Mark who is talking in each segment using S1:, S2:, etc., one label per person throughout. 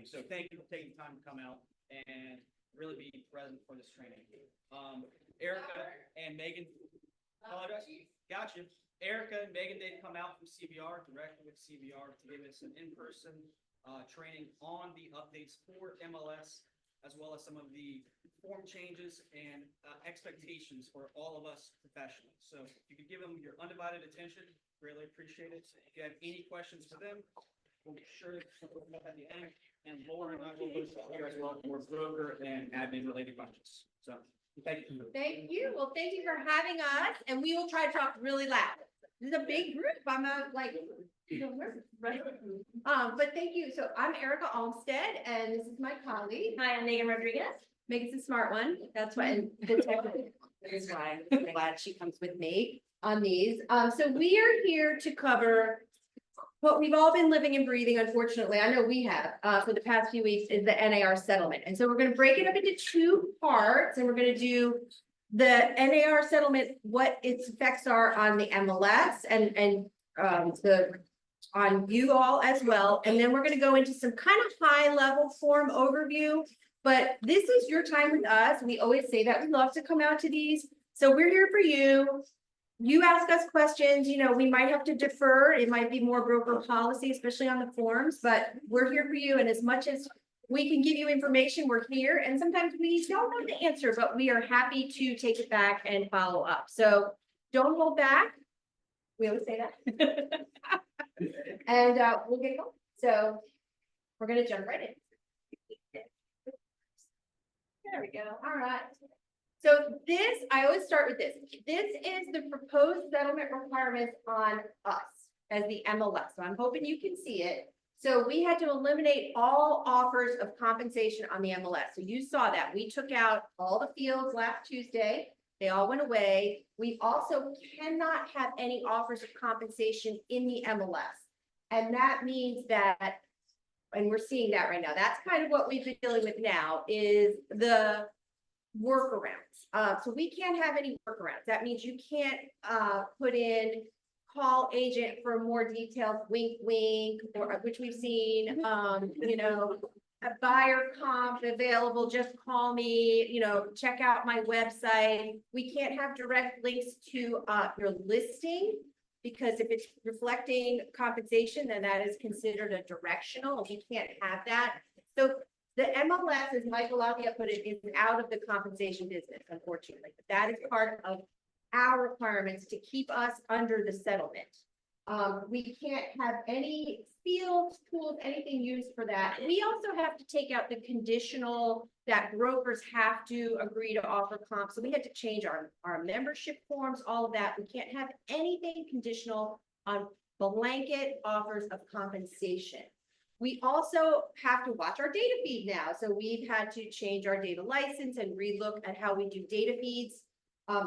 S1: training. So thank you for taking the time to come out and really be present for this training. Erica and Megan, apologize. Gotcha. Erica and Megan did come out from CVR, directly with CVR, to give us an in-person training on the updates for MLS, as well as some of the form changes and expectations for all of us professionals. So if you could give them your undivided attention, really appreciate it. If you have any questions for them, we'll be sure to open up at the end. And Laura and I will listen here as well for broker and admin related questions. So thank you.
S2: Thank you. Well, thank you for having us, and we will try to talk really loud. This is a big group. I'm like, but thank you. So I'm Erica Olmstead, and this is my colleague.
S3: Hi, I'm Megan Rodriguez.
S2: Megan's a smart one. That's why, and the technical is why I'm glad she comes with me on these. So we are here to cover what we've all been living and breathing, unfortunately, I know we have, for the past few weeks, is the NAR settlement. And so we're gonna break it up into two parts, and we're gonna do the NAR settlement, what its effects are on the MLS and on you all as well. And then we're gonna go into some kind of high level form overview. But this is your time with us. We always say that we love to come out to these. So we're here for you. You ask us questions, you know, we might have to defer. It might be more broker policy, especially on the forms, but we're here for you. And as much as we can give you information, we're here. And sometimes we don't know the answer, but we are happy to take it back and follow up. So don't hold back. We always say that. And we'll get going. So we're going to jump right in. There we go. All right. So this, I always start with this. This is the proposed settlement requirements on us as the MLS. So I'm hoping you can see it. So we had to eliminate all offers of compensation on the MLS. So you saw that. We took out all the fields last Tuesday. They all went away. We also cannot have any offers of compensation in the MLS. And that means that, and we're seeing that right now, that's kind of what we've been dealing with now, is the workarounds. So we can't have any workarounds. That means you can't put in call agent for more details, wink, wink, or which we've seen, you know, a buyer comp available, just call me, you know, check out my website. We can't have direct links to your listing, because if it's reflecting compensation, then that is considered a directional, and we can't have that. So the MLS, as Michael Lavia put it, is out of the compensation business, unfortunately. But that is part of our requirements to keep us under the settlement. We can't have any fields, tools, anything used for that. We also have to take out the conditional that brokers have to agree to offer comp. So we had to change our membership forms, all of that. We can't have anything conditional on blanket offers of compensation. We also have to watch our data feed now. So we've had to change our data license and relook at how we do data feeds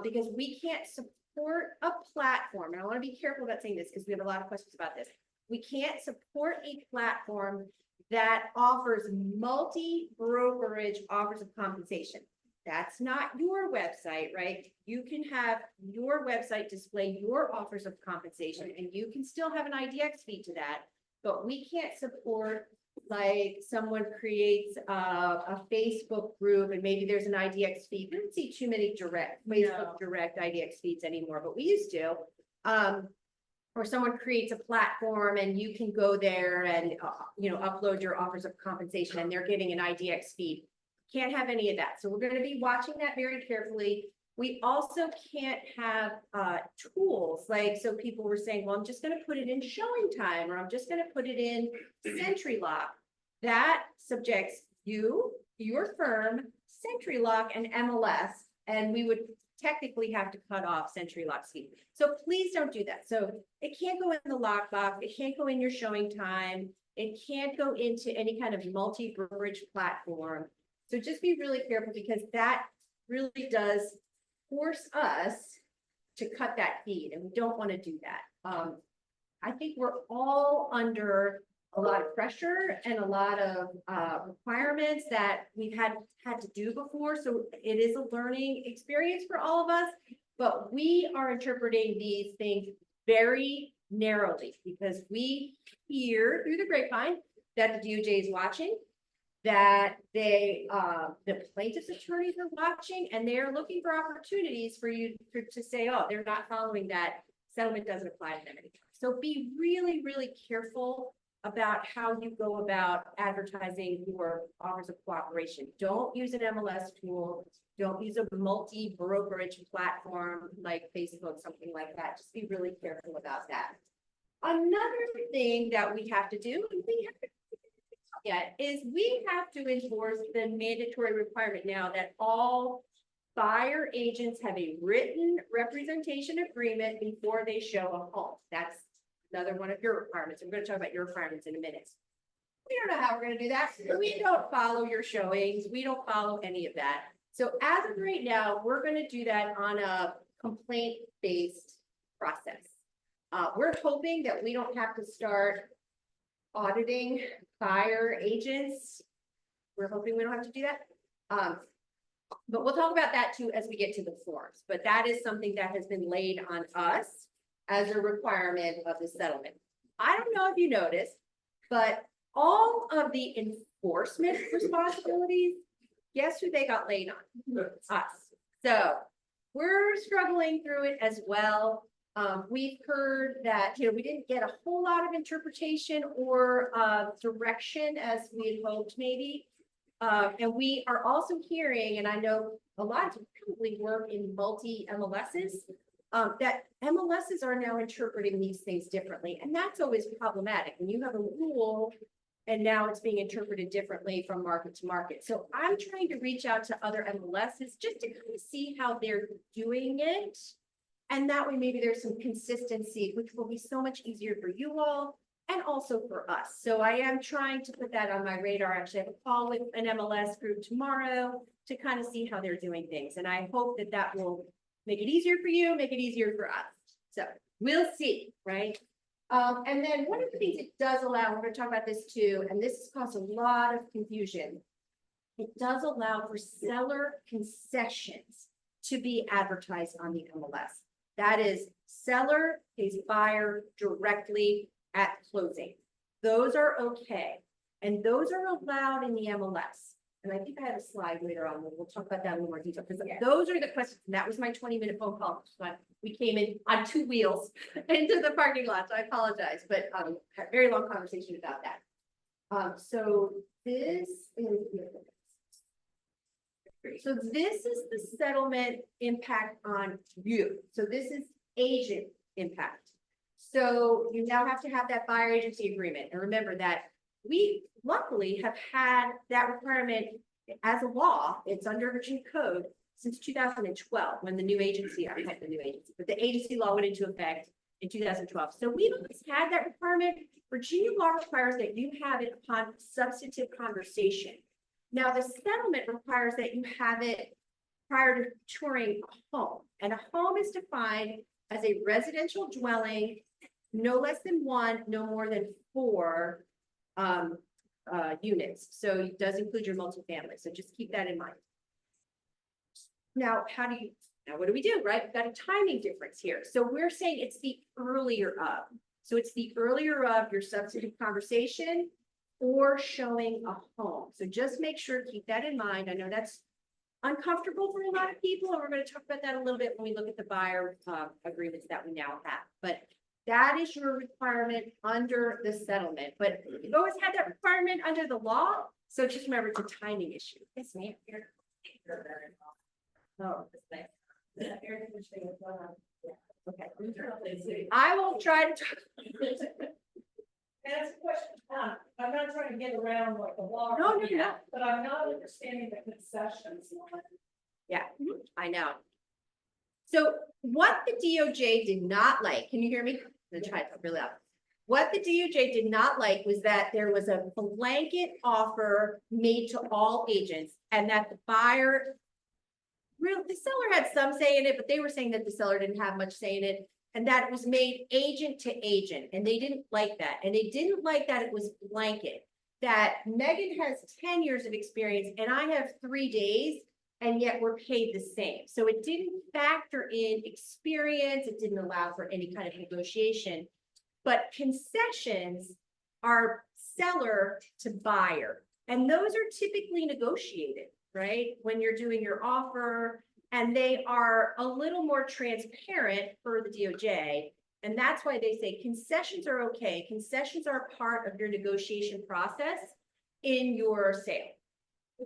S2: because we can't support a platform. And I want to be careful about saying this because we have a lot of questions about this. We can't support a platform that offers multi-brokerage offers of compensation. That's not your website, right? You can have your website display your offers of compensation, and you can still have an IDX feed to that. But we can't support, like, someone creates a Facebook group and maybe there's an IDX feed. We don't see too many Facebook direct IDX feeds anymore, but we used to. Or someone creates a platform and you can go there and you know, upload your offers of compensation and they're getting an IDX feed. Can't have any of that. So we're going to be watching that very carefully. We also can't have tools like, so people were saying, well, I'm just going to put it in showing time, or I'm just going to put it in Sentry Lock. That subjects you, your firm, Sentry Lock, and MLS, and we would technically have to cut off Sentry Lock's feed. So please don't do that. So it can't go in the lockbox. It can't go in your showing time. It can't go into any kind of multi-brokerage platform. So just be really careful, because that really does force us to cut that feed, and we don't want to do that. I think we're all under a lot of pressure and a lot of requirements that we've had to do before. So it is a learning experience for all of us, but we are interpreting these things very narrowly because we hear through the grapevine that the DOJ is watching. that the plaintiff's attorneys are watching and they're looking for opportunities for you to say, oh, they're not following that, settlement doesn't apply to them anymore. So be really, really careful about how you go about advertising your offers of cooperation. Don't use an MLS tool. Don't use a multi-brokerage platform like Facebook, something like that. Just be really careful about that. Another thing that we have to do, and we have to yet, is we have to enforce the mandatory requirement now that all buyer agents have a written representation agreement before they show a home. That's another one of your requirements. I'm going to talk about your requirements in a minute. We don't know how we're going to do that. We don't follow your showings. We don't follow any of that. So as of right now, we're going to do that on a complaint-based process. We're hoping that we don't have to start auditing buyer agents. We're hoping we don't have to do that. But we'll talk about that too as we get to the forms. But that is something that has been laid on us as a requirement of the settlement. I don't know if you noticed, but all of the enforcement responsibilities, guess who they got laid on? Us. So we're struggling through it as well. We've heard that, we didn't get a whole lot of interpretation or direction as we had hoped maybe. And we are also hearing, and I know a lot of you probably work in multi-MLSs, that MLSs are now interpreting these things differently. And that's always problematic when you have a rule and now it's being interpreted differently from market to market. So I'm trying to reach out to other MLSs just to kind of see how they're doing it. And that way, maybe there's some consistency, which will be so much easier for you all and also for us. So I am trying to put that on my radar. Actually, I have a call with an MLS group tomorrow to kind of see how they're doing things. And I hope that that will make it easier for you, make it easier for us. So we'll see, right? And then one of the things it does allow, we're going to talk about this too, and this has caused a lot of confusion. It does allow for seller concessions to be advertised on the MLS. That is, seller pays buyer directly at closing. Those are okay. And those are allowed in the MLS. And I think I have a slide later on. We'll talk about that in a little more detail. Because those are the questions. And that was my 20-minute phone call. So we came in on 2 wheels into the parking lot. So I apologize. But had a very long conversation about that. So this is the settlement impact on you. So this is agent impact. So you now have to have that buyer agency agreement. And remember that we luckily have had that requirement as a law. It's under Virginia Code since 2012 when the new agency, but the agency law went into effect in 2012. So we've always had that requirement. Virginia law requires that you have it upon substantive conversation. Now, the settlement requires that you have it prior to touring a home. And a home is defined as a residential dwelling, no less than 1, no more than 4 units. So it does include your multifamily. So just keep that in mind. Now, what do we do, right? We've got a timing difference here. So we're saying it's the earlier of. So it's the earlier of your substantive conversation or showing a home. So just make sure, keep that in mind. I know that's uncomfortable for a lot of people, and we're going to talk about that a little bit when we look at the buyer agreements that we now have. But that is your requirement under the settlement. But you've always had that requirement under the law. So just remember it's a timing issue. Yes, ma'am. Oh, okay. I will try to.
S3: That's a question. I'm not trying to get around like the law.
S2: No.
S3: But I'm not understanding the concessions.
S2: Yeah, I know. So what the DOJ did not like, can you hear me? I'm gonna try to talk really loud. What the DOJ did not like was that there was a blanket offer made to all agents and that the buyer, the seller had some say in it, but they were saying that the seller didn't have much say in it. And that it was made agent to agent, and they didn't like that. And they didn't like that it was blanket. That Megan has 10 years of experience and I have 3 days, and yet we're paid the same. So it didn't factor in experience. It didn't allow for any kind of negotiation. But concessions are seller to buyer. And those are typically negotiated, right? When you're doing your offer, and they are a little more transparent for the DOJ. And that's why they say concessions are okay. Concessions are part of your negotiation process in your sale.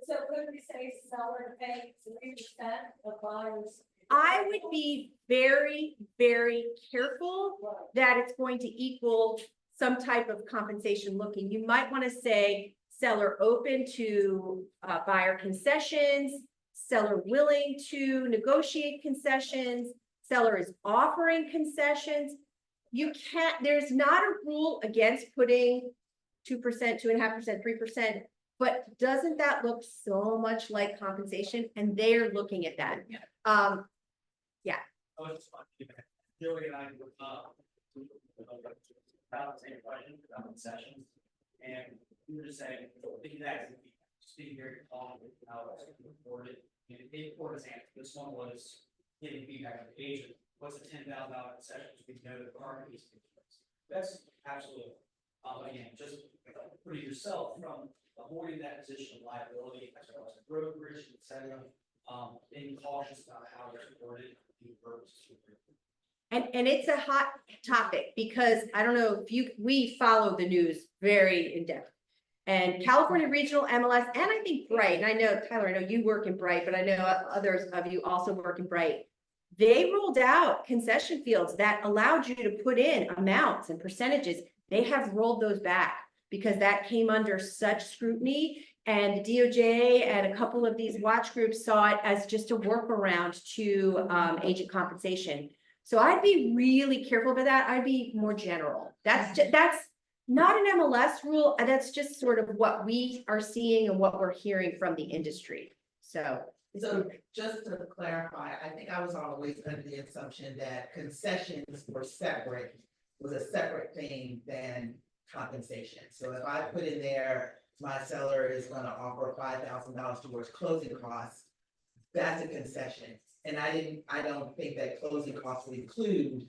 S3: So could we say seller pay 3% of buyers?
S2: I would be very, very careful that it's going to equal some type of compensation looking. You might want to say seller open to buyer concessions, seller willing to negotiate concessions, seller is offering concessions. You can't, there's not a rule against putting 2%, 2.5%, 3%, but doesn't that look so much like compensation? And they're looking at that.
S1: I was just wondering, Joey and I, about the same question about concessions, and we were just saying, thinking that, just being very calm with how it's reported, and they report his answer, this one was giving feedback to the agent, what's a $10,000 concession, we know the car is. That's absolutely, again, just putting yourself from avoiding that position of liability, as well as brokerage, et cetera, being cautious about how it's reported.
S2: And it's a hot topic because I don't know if we follow the news very in depth. And California Regional MLS, and I think Bright, and I know, Tyler, I know you work in Bright, but I know others of you also work in Bright. They rolled out concession fields that allowed you to put in amounts and percentages. They have rolled those back because that came under such scrutiny. And the DOJ and a couple of these watch groups saw it as just a workaround to agent compensation. So I'd be really careful about that. I'd be more general. That's not an MLS rule. That's just sort of what we are seeing and what we're hearing from the industry. So
S4: just to clarify, I think I was always under the assumption that concessions were separate, was a separate thing than compensation. So if I put in there, my seller is gonna offer $5,000 towards closing costs, that's a concession. And I don't think that closing costs would include,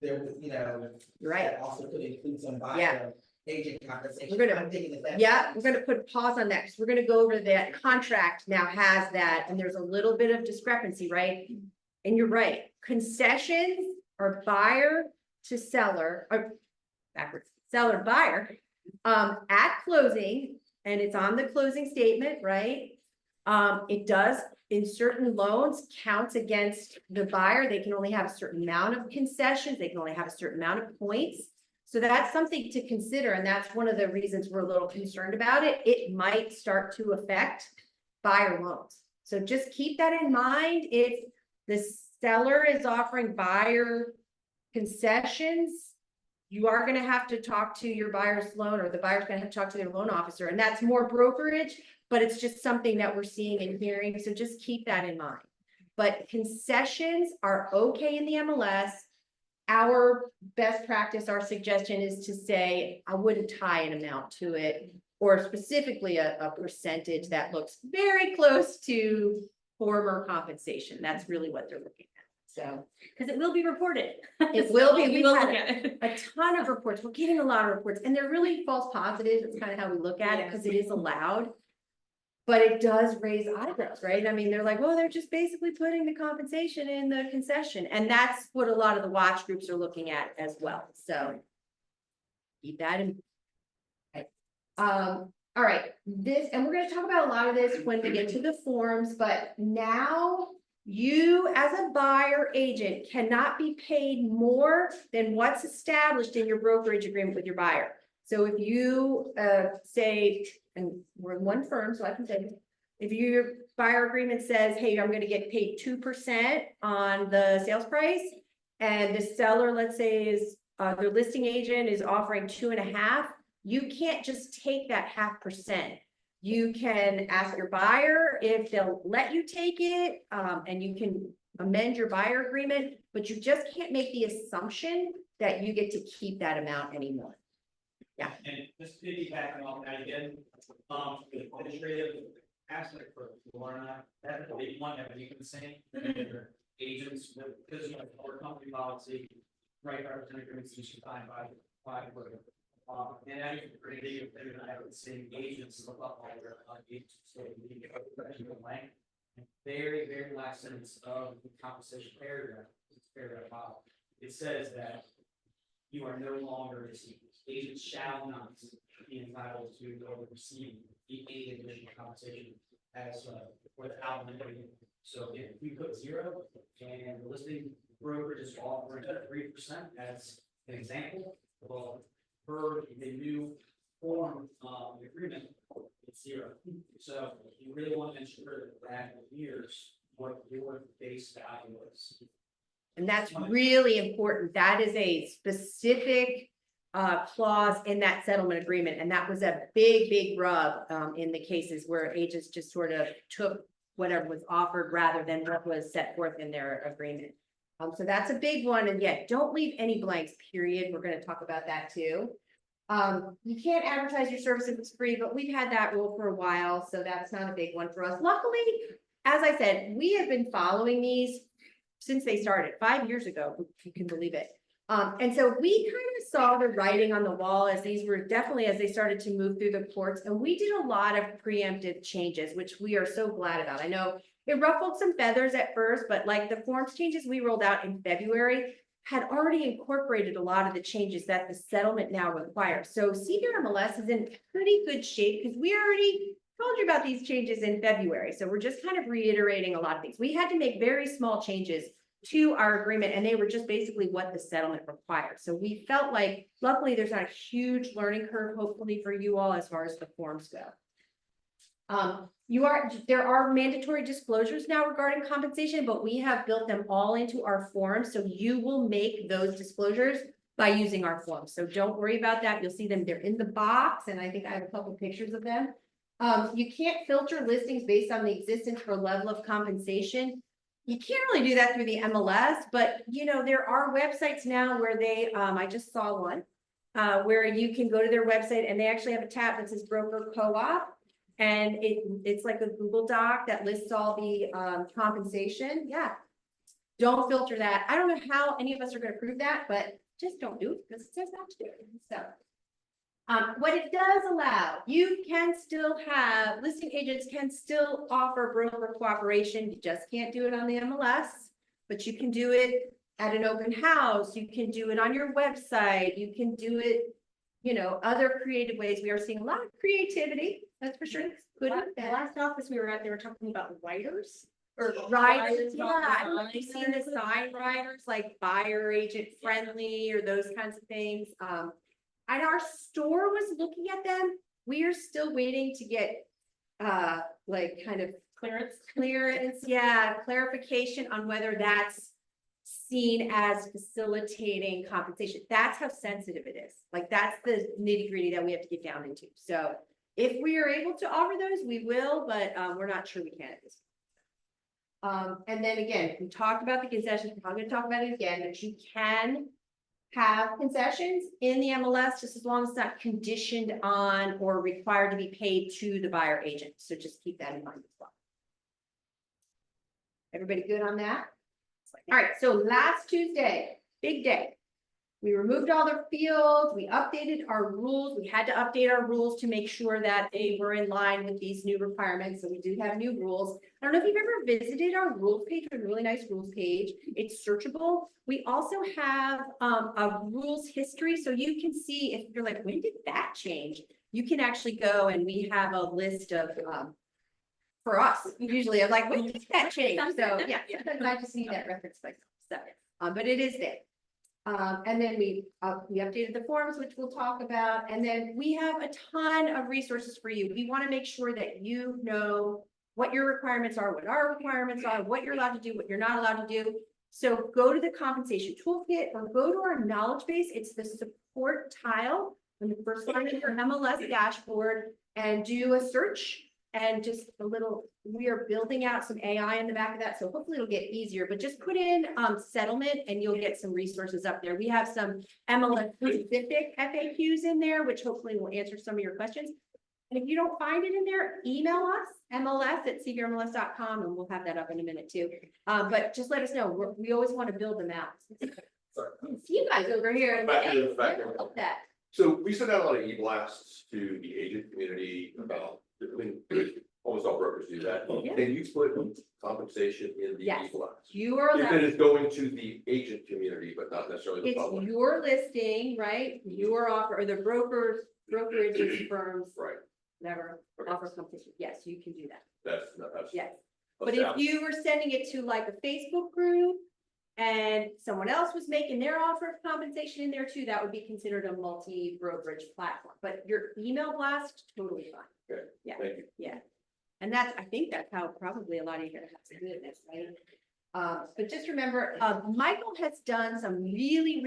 S4: there was,
S2: right.
S4: that also could include some buyer agent compensation. I'm thinking that
S2: we're gonna put a pause on that because we're gonna go over that contract now has that, and there's a little bit of discrepancy, right? And you're right, concessions are buyer to seller, or backwards, seller to buyer, at closing, and it's on the closing statement, right? It does in certain loans counts against the buyer. They can only have a certain amount of concessions. They can only have a certain amount of points. So that's something to consider. And that's one of the reasons we're a little concerned about it. It might start to affect buyer loans. So just keep that in mind. If the seller is offering buyer concessions, you are going to have to talk to your buyer's loan, or the buyer's going to have to talk to their loan officer. And that's more brokerage, but it's just something that we're seeing and hearing. So just keep that in mind. But concessions are okay in the MLS. Our best practice, our suggestion is to say, I wouldn't tie an amount to it, or specifically a percentage that looks very close to former compensation. That's really what they're looking at. So, because it will be reported. It will be. We've had a ton of reports. We're getting a lot of reports, and they're really false positives. It's kind of how we look at it because it is allowed. But it does raise eyebrows, right? I mean, they're like, well, they're just basically putting the compensation in the concession. And that's what a lot of the watch groups are looking at as well. So keep that in. Okay. All right, and we're going to talk about a lot of this when we get to the forms, but now you as a buyer agent cannot be paid more than what's established in your brokerage agreement with your buyer. So if you say, and we're in one firm, so I can say, if your buyer agreement says, hey, I'm going to get paid 2% on the sales price, and the seller, let's say, is their listing agent is offering 2.5%, you can't just take that 0.5%. You can ask your buyer if they'll let you take it, and you can amend your buyer agreement, but you just can't make the assumption that you get to keep that amount anymore. Yeah.
S1: And just piggybacking off that again, the administrative aspect for Lorna, that's a big one that you can say. Agents, because you have our company policy, right, representative agreements you should find by And I think pretty big, and I would say agents look up all their agents, so we get a blank. Very, very last sentence of the compensation paragraph, paragraph 5, it says that you are no longer receiving, agents shall not be entitled to or receive any additional compensation as, without limiting. So if we put 0 and the listing brokerage is offering 3% as an example, well, per the new form of the agreement, it's 0. So you really want to ensure that here's what your base value is.
S2: And that's really important. That is a specific clause in that settlement agreement. And that was a big rub in the cases where agents just sort of took whatever was offered rather than what was set forth in their agreement. So that's a big one. And yet, don't leave any blanks, period. We're going to talk about that too. You can't advertise your service if it's free, but we've had that rule for a while, so that's not a big one for us. Luckily, as I said, we have been following these since they started 5 years ago, if you can believe it. And so we kind of saw the writing on the wall as these were definitely as they started to move through the courts, and we did a lot of preemptive changes, which we are so glad about. I know it ruffled some feathers at first, but like the forms changes we rolled out in February had already incorporated a lot of the changes that the settlement now requires. So CVR MLS is in pretty good shape because we already told you about these changes in February. So we're just kind of reiterating a lot of things. We had to make very small changes to our agreement, and they were just basically what the settlement required. So we felt like, luckily, there's not a huge learning curve, hopefully for you all as far as the forms go. There are mandatory disclosures now regarding compensation, but we have built them all into our forms. So you will make those disclosures by using our forms. So don't worry about that. You'll see them. They're in the box. And I think I have a couple pictures of them. You can't filter listings based on the existence or level of compensation. You can't really do that through the MLS, but you know, there are websites now where they, I just saw one, where you can go to their website and they actually have a tab that says broker co-op. And it's like a Google Doc that lists all the compensation. Yeah. Don't filter that. I don't know how any of us are going to prove that, but just don't do it because it says not to do it. So what it does allow, you can still have listing agents can still offer broker cooperation. You just can't do it on the MLS, but you can do it at an open house. You can do it on your website. You can do it, you know, other creative ways. We are seeing a lot of creativity. That's for sure. Good.
S5: The last office we were at, they were talking about writers.
S2: Or riders, yeah, I don't know if you've seen the sign riders, like buyer agent friendly or those kinds of things. And our store was looking at them. We are still waiting to get like kind of clearance, yeah, clarification on whether that's seen as facilitating compensation. That's how sensitive it is. Like that's the nitty-gritty that we have to get down into. So if we are able to offer those, we will, but we're not sure we can at this point. And then again, we talked about the concessions. We're probably going to talk about it again, but you can have concessions in the MLS just as long as it's not conditioned on or required to be paid to the buyer agent. So just keep that in mind as well. Everybody good on that? All right, so last Tuesday, big day. We removed all the fields, we updated our rules. We had to update our rules to make sure that they were in line with these new requirements. So we do have new rules. I don't know if you've ever visited our rules page, a really nice rules page. It's searchable. We also have a rules history. So you can see if you're like, when did that change? You can actually go and we have a list of, for us, usually I'm like, when did that change? So yeah, sometimes I just need that reference myself. So, but it is there. And then we updated the forms, which we'll talk about. And then we have a ton of resources for you. We want to make sure that you know what your requirements are, what our requirements are, what you're allowed to do, what you're not allowed to do. So go to the compensation toolkit or go to our knowledge base. It's the support tile on the first line of your MLS dashboard and do a search. And just a little, we are building out some AI in the back of that. So hopefully it'll get easier, but just put in settlement and you'll get some resources up there. We have some MLS specific FAQs in there, which hopefully will answer some of your questions. And if you don't find it in there, email us, mls@cvrmls.com, and we'll have that up in a minute too. But just let us know. We always want to build them out. See you guys over here.
S6: Back here, back
S2: Yeah,
S6: here.
S2: love that.
S6: So we send out a lot of e-blasts to the agent community about, I mean, almost all brokers do that.
S2: Yeah.
S6: Can you split compensation in the
S2: Yes.
S6: e-blast?
S2: You are
S6: If
S2: allowed.
S6: it is going to the agent community, but not necessarily the
S2: It's
S6: public,
S2: your listing, right? Your offer, or the brokerages firms,
S6: right?
S2: whatever,
S6: Okay.
S2: offer competition. Yes, you can do that.
S6: That's.
S2: Yes. But if you were sending it to like a Facebook group and someone else was making their offer of compensation in there too, that would be considered a multi-brokerage platform. But your email blast, totally fine.
S6: Okay,
S2: Yeah.
S6: thank you.
S2: Yeah. And I think that's how probably a lot of you have to do this, right? But just remember, Michael has done some really,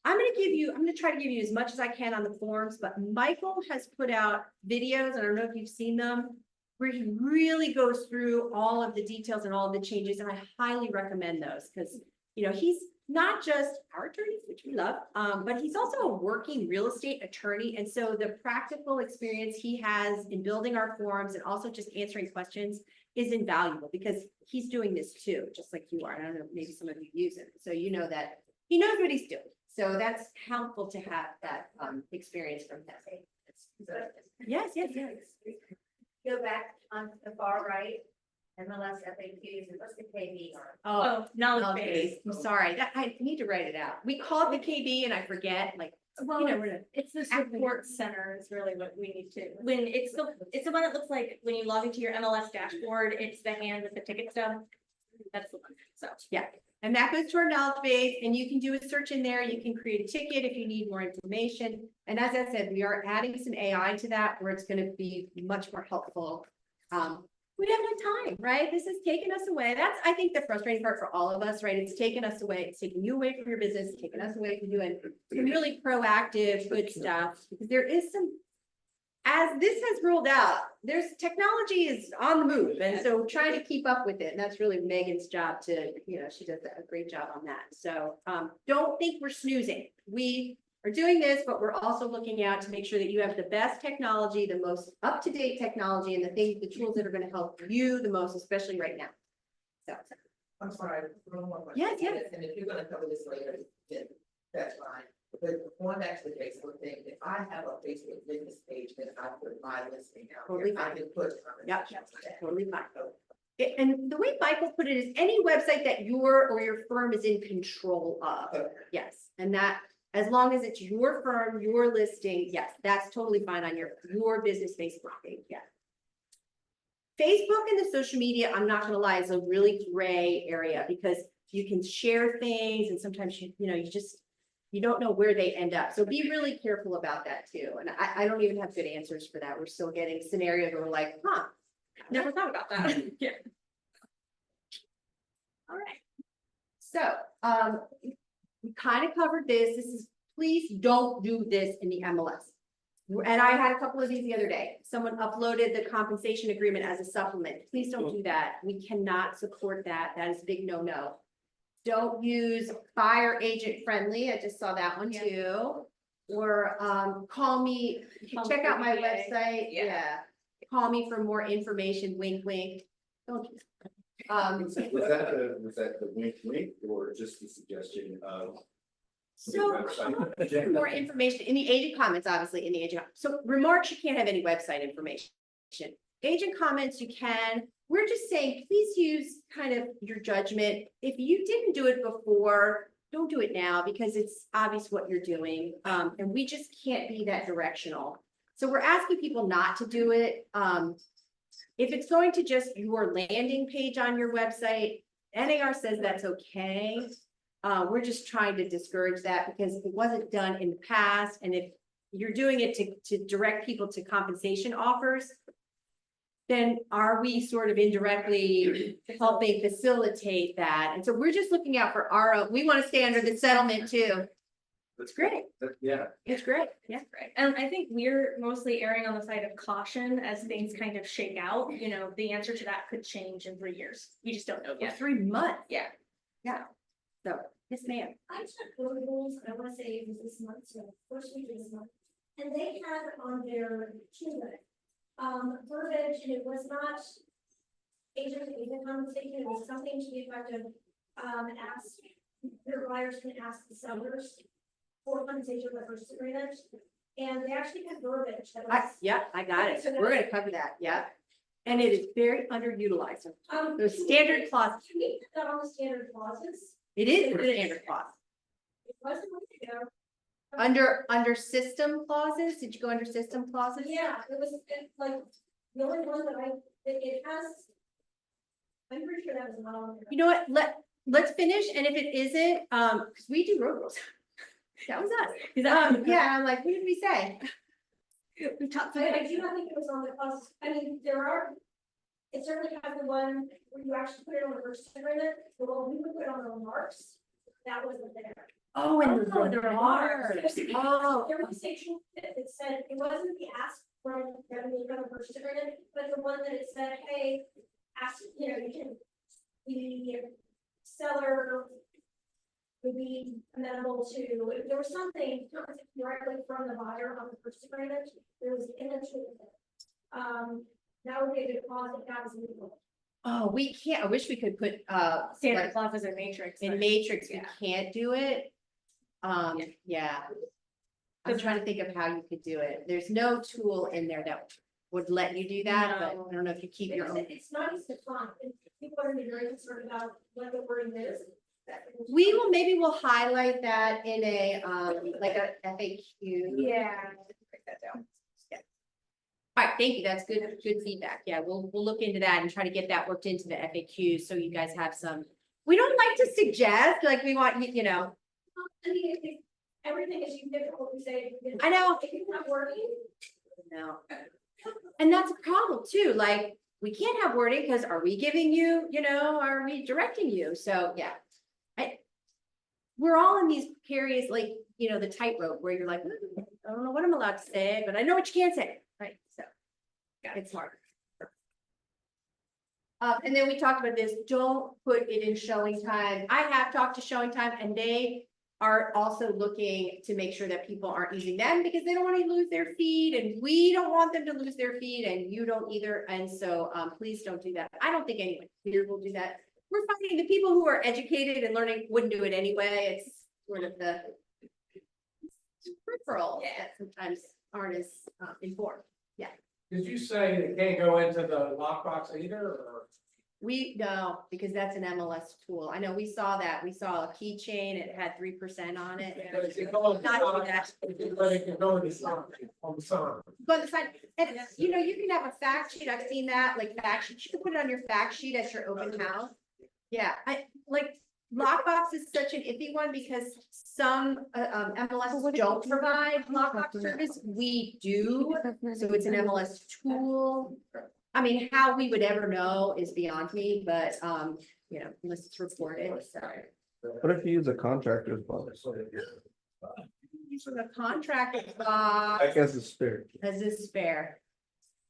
S2: I'm gonna try to give you as much as I can on the forms, but Michael has put out videos, I don't know if you've seen them, where he really goes through all of the details and all of the changes, and I highly recommend those, because, you know, he's not just our attorney, which we love, but he's also a working real estate attorney, and so the practical experience he has in building our forms and also just answering questions is invaluable, because he's doing this too, just like you are. And I don't know, maybe some of you use it, so you know that he knows what he's doing. So that's helpful to have that experience from him. Yes, yes, yes.
S3: Go back on the far right, MLS FAQs, and what's the KB?
S2: Oh,
S5: knowledge base.
S2: I'm sorry, that I need to write it out. We call it the KB and I forget, like,
S5: Well,
S2: you know, we're
S5: it's the support center is really what we need to, when it's the one that looks like, when you log into your MLS dashboard, it's the hand with the ticket stub. That's the one, so.
S2: yeah. And that goes to our knowledge base, and you can do a search in there. You can create a ticket if you need more information. And as I said, we are adding some AI to that where it's going to be much more helpful. We have no time, right? This has taken us away. That's, I think, the frustrating part for all of us, right? It's taken us away. It's taking you away from your business, taking us away from doing some really proactive, good stuff. Because there is some, as this has rolled out, there's technology is on the move. And so trying to keep up with it. And that's really Megan's job to, you know, she does a great job on that. So don't think we're snoozing. We are doing this, but we're also looking out to make sure that you have the best technology, the most up-to-date technology, and the tools that are going to help you the most, especially right now. So,
S4: I'm sorry, one more question.
S2: Yes, yes.
S4: And if you're gonna cover this later, then that's fine. But going back to the Facebook thing, if I have a Facebook business page, then I put my listing out.
S2: Totally
S4: there. I
S2: fine.
S4: can put.
S2: Yep,
S4: conversations on that.
S2: totally fine. And the way Michael put it is any website that your or your firm is in control of.
S4: Okay.
S2: Yes, and that, as long as it's your firm, your listing, yes, that's totally fine on your business Facebook page, yeah. Facebook and the social media, I'm not gonna lie, is a really gray area because you can share things and sometimes you don't know where they end up. So be really careful about that too. And I don't even have good answers for that. We're still getting scenarios where we're like,
S5: Never thought about that. Yeah.
S2: all right. So, we kind of covered this. This is, please don't do this in the MLS. And I had a couple of these the other day. Someone uploaded the compensation agreement as a supplement. Please don't do that. We cannot support that. That is a big no-no. Don't use fire agent friendly. I just saw that one too. Or call me, check out my website. Yeah. Call me for more information. Wink, wink. Don't do that.
S7: Was that the wink wink or just the suggestion of?
S2: So for more information in the agent comments, obviously in the agent. So remarks, you can't have any website information. Agent comments, you can. We're just saying, please use kind of your judgment. If you didn't do it before, don't do it now because it's obvious what you're doing. And we just can't be that directional. So we're asking people not to do it. If it's going to just your landing page on your website, NAR says that's okay. We're just trying to discourage that because it wasn't done in the past. And if you're doing it to direct people to compensation offers, then are we sort of indirectly helping facilitate that? And so we're just looking out for we want to stay under the settlement too. That's great.
S7: Yeah.
S2: It's great. Yeah.
S5: Right. And I think we're mostly erring on the side of caution as things kind of shake out. You know, the answer to that could change in 3 years. We just don't know
S2: For
S5: yet.
S2: 3 months.
S5: Yeah.
S2: Yeah. So, yes, ma'am.
S3: I checked the rules, I wanna say it was this month, so first week of this month, and they had on their tulip, verbiage, and it was not agent compensation, it was something to the effect of, ask, your buyers can ask the sellers for compensation for purchase agreement. and they actually had verbiage that
S2: I,
S3: was.
S2: yeah, I got it.
S3: Okay, so
S2: We're
S3: that's-
S2: gonna cover that, yeah. And it is very underutilized.
S3: Um,
S2: Those standard clause,
S3: Can we put that on the standard clauses?
S2: it is in the standard clause.
S3: It wasn't, you know.
S2: Under system clauses, did you go under system clauses?
S3: Yeah, it was like, the only one that it has. I'm pretty sure that was not on there.
S2: You know what, let's finish, and if it isn't, because we do road rules. That was us. Yeah, I'm like, what did we say? We talked about
S3: I do not think it was on the clause, I mean, it certainly has the one where you actually put it on the first agreement, but when we would put it on the remarks, that wasn't there.
S2: Oh, and
S5: Oh,
S2: the
S5: the
S2: remarks. Oh,
S3: There was a section that it said, it wasn't the ask from revenue from the first agreement, but the one that it said, hey, ask, you know, you can, the seller would be amenable to, there was something directly from the buyer on the first agreement, there was an image with it. That would be a good clause if that was legal.
S2: oh, we can't, I wish we could put,
S5: Standard
S2: like,
S5: clauses or matrix.
S2: in
S5: but-
S2: matrix, we
S5: yeah.
S2: can't do it. Yeah. I'm trying to think of how you could do it. There's no tool in there that would let you do that, but
S5: No.
S2: I don't know if you keep your own.
S3: It's not easy to find, and people are gonna be very concerned about what the wording is.
S2: We will, maybe we'll highlight that in a, like a FAQ.
S5: Yeah.
S2: Yeah. All right, thank you. That's good feedback. Yeah, we'll look into that and try to get that worked into the FAQ, so you guys have some. We don't like to suggest, like, we want, you know,
S3: I mean, everything is you get what we say.
S2: I know.
S3: If it's not working,
S2: no. And that's a problem too, like, we can't have wording, because are we giving you, you know, are we directing you? So, yeah. We're all in these precarious, like, you know, the tightrope where you're like, I don't know what I'm allowed to say, but I know what you can't say, right? So, it's hard. And then we talked about this, don't put it in showing time. I have talked to showing time, and they are also looking to make sure that people aren't using them, because they don't want to lose their feed, and we don't want them to lose their feed, and you don't either. And so, please don't do that. I don't think anyone here will do that. We're finding the people who are educated and learning wouldn't do it anyway. It's sort of the peripheral that sometimes aren't as informed.
S8: Did you say it can't go into the lockbox either, or?
S2: We no, because that's an MLS tool. I know we saw that. We saw a keychain. It had 3% on it.
S8: But it can go on the
S2: Not do
S8: side,
S2: that.
S8: but it can go on the side, on the sign.
S2: But the side, and you know, you can have a fact sheet. I've seen that, like fact sheet. You can put it on your fact sheet at your open house. Yeah, I like lockbox is such an iffy one, because some MLS don't provide lockbox service. We do, so it's an MLS tool. I mean, how we would ever know is beyond me, but you know, unless it's reported, so.
S9: What if you use a contractor's box?
S2: Using a contractor's box
S9: I guess it's fair.
S2: as a spare.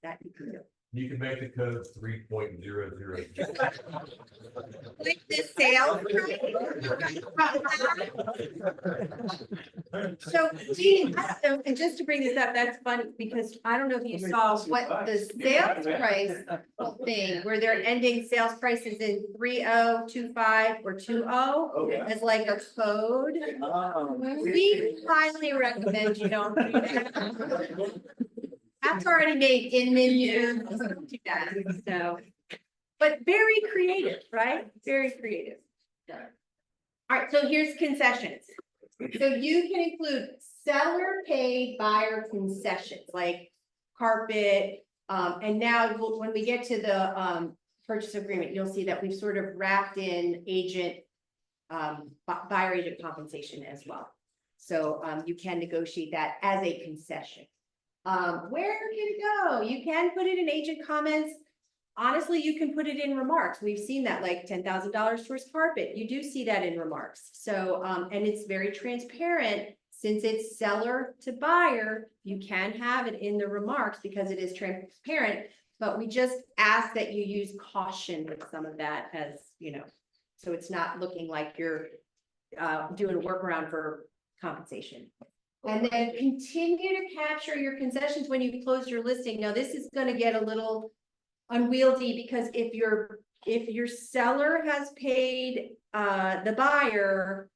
S2: That you can do.
S10: You can make the code 3.00.
S2: Like the sales. So, Jean, I don't know, and just to bring this up, that's funny, because I don't know if you saw what the sales price thing, where they're ending sales prices in 3025 or 20 as like a code. We highly recommend you don't do that. That's already made in menu, don't do that, so. But very creative, right? Very creative. All right, so here's concessions. So you can include seller paid buyer concessions, like carpet. And now when we get to the purchase agreement, you'll see that we've sort of wrapped in agent, buyer agent compensation as well. So you can negotiate that as a concession. Where can it go? You can put it in agent comments. Honestly, you can put it in remarks. We've seen that, like $10,000 towards carpet. You do see that in remarks. So, and it's very transparent, since it's seller to buyer, you can have it in the remarks because it is transparent. But we just ask that you use caution with some of that, as you know, so it's not looking like you're doing a workaround for compensation. And then continue to capture your concessions when you close your listing. Now, this is going to get a little unwieldy, because if your seller has paid the buyer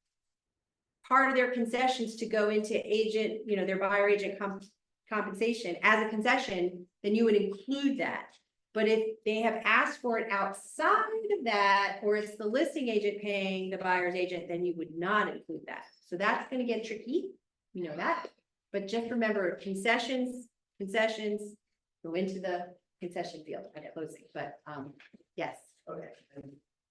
S2: part of their concessions to go into agent, their buyer agent compensation as a concession, then you would include that. But if they have asked for it outside of that, or it's the listing agent paying the buyer's agent, then you would not include that. So that's gonna get tricky, you know that. But just remember, concessions go into the concession field at closing, but, yes,
S4: Okay.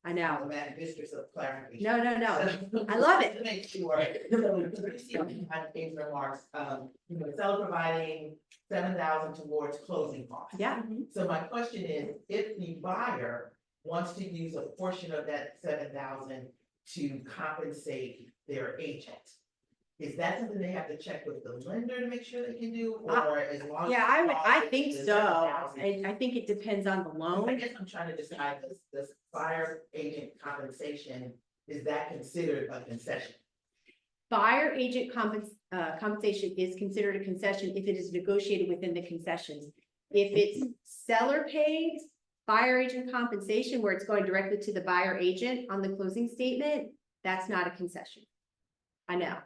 S2: I know.
S4: I'm at districts of clarification.
S2: No, I love it.
S4: To make sure, so we see on page remarks, the seller providing 7,000 towards closing costs.
S2: Yeah,
S4: So my question is, if the buyer wants to use a portion of that 7,000 to compensate their agent, is that something they have to check with the lender to make sure they can do, or as long as?
S2: yeah, I think
S4: the
S2: so.
S4: 7,000?
S2: I think it depends on the
S4: I
S2: loan.
S4: guess I'm trying to decide, this buyer agent compensation, is that considered a concession?
S2: Buyer agent compensation is considered a concession if it is negotiated within the concessions. If it's seller paid, buyer agent compensation, where it's going directly to the buyer agent on the closing statement, that's not a concession. I know.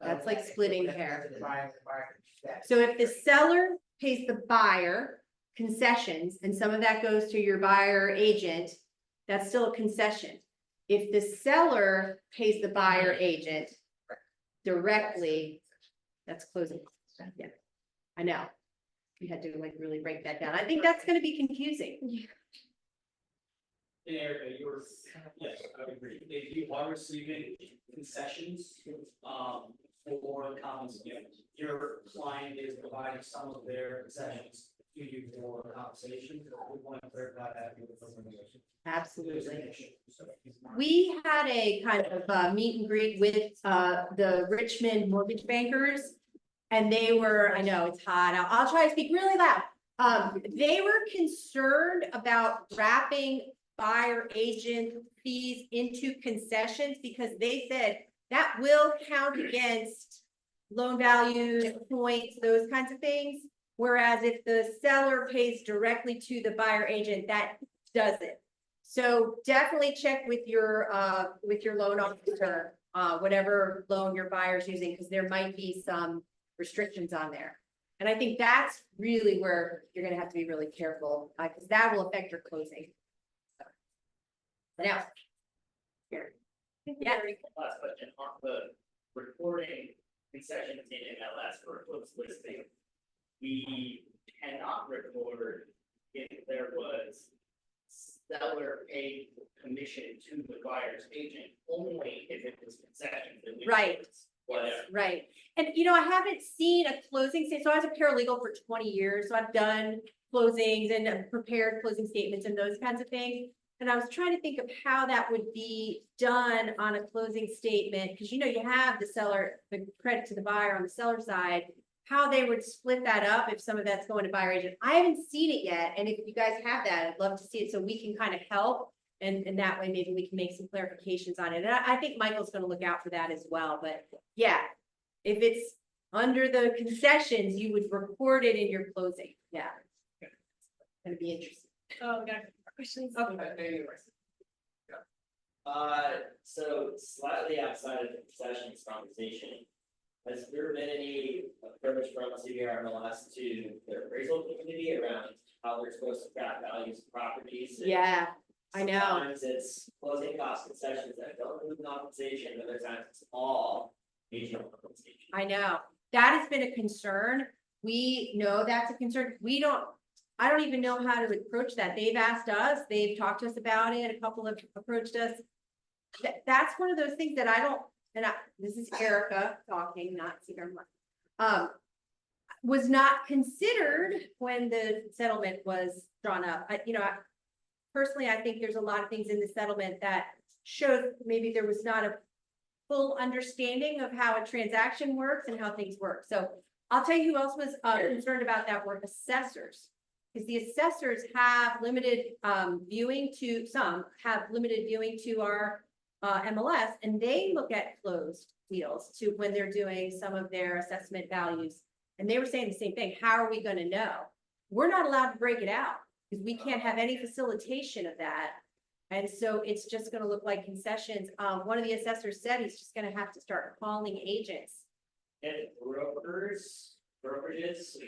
S2: That's like
S4: Okay,
S2: splitting
S4: that's
S2: hair.
S4: the buyer can use that.
S2: So if the seller pays the buyer concessions and some of that goes to your buyer agent, that's still a concession. If the seller pays the buyer agent directly, that's closing. Yeah, I know. We had to like really break that down. I think that's gonna be confusing.
S1: And Erica, yes, I would agree. If you are receiving concessions, for compensation, your client is providing some of their concessions to you for compensation. We want to clarify that.
S2: Absolutely. We had a kind of meet and greet with the Richmond mortgage bankers. And they were, I know it's hot out, I'll try to speak really loud. They were concerned about wrapping buyer agent fees into concessions because they said that will count against loan values, points, those kinds of things. Whereas if the seller pays directly to the buyer agent, that doesn't. So definitely check with your loan officer, whatever loan your buyer's using, because there might be some restrictions on there. And I think that's really where you're gonna have to be really careful, because that will affect your closing. Now. Here. Yeah.
S11: Last question, on the recording concessions in MLS for close listing, we cannot record if there was seller paid commission to the buyer's agent, only if it was concessions.
S2: Right.
S11: Whatever.
S2: Right. And I haven't seen a closing statement. So I was a paralegal for 20 years. So I've done closings and prepared closing statements and those kinds of things. And I was trying to think of how that would be done on a closing statement, because you have the seller, the credit to the buyer on the seller side, how they would split that up if some of that's going to buyer agent. I haven't seen it yet. And if you guys have that, I'd love to see it so we can kind of help. And that way maybe we can make some clarifications on it. And I think Michael's going to look out for that as well. But yeah, if it's under the concessions, you would record it in your closing. Yeah. It's gonna be interesting.
S5: Oh, we got questions.
S11: So slightly outside of the concessions conversation, has there been any approach from CVR MLS to their appraisal community around how they're supposed to track values of properties? And
S2: Yeah, I know.
S11: sometimes it's closing cost concessions that don't include compensation, other times it's all agent compensation.
S2: I know. That has been a concern. We know that's a concern. I don't even know how to approach that. They've asked us, they've talked to us about it. A couple have approached us. That's one of those things that this is Erica talking, not CVR. Was not considered when the settlement was drawn up. Personally, I think there's a lot of things in the settlement that showed maybe there was not a full understanding of how a transaction works and how things work. So I'll tell you who else was concerned about that were assessors. Because the assessors have limited viewing to our MLS, and they look at closed deals to when they're doing some of their assessment values. And they were saying the same thing. How are we going to know? We're not allowed to break it out because we can't have any facilitation of that. And so it's just gonna look like concessions. One of the assessors said he's just gonna have to start calling agents.
S11: And brokerages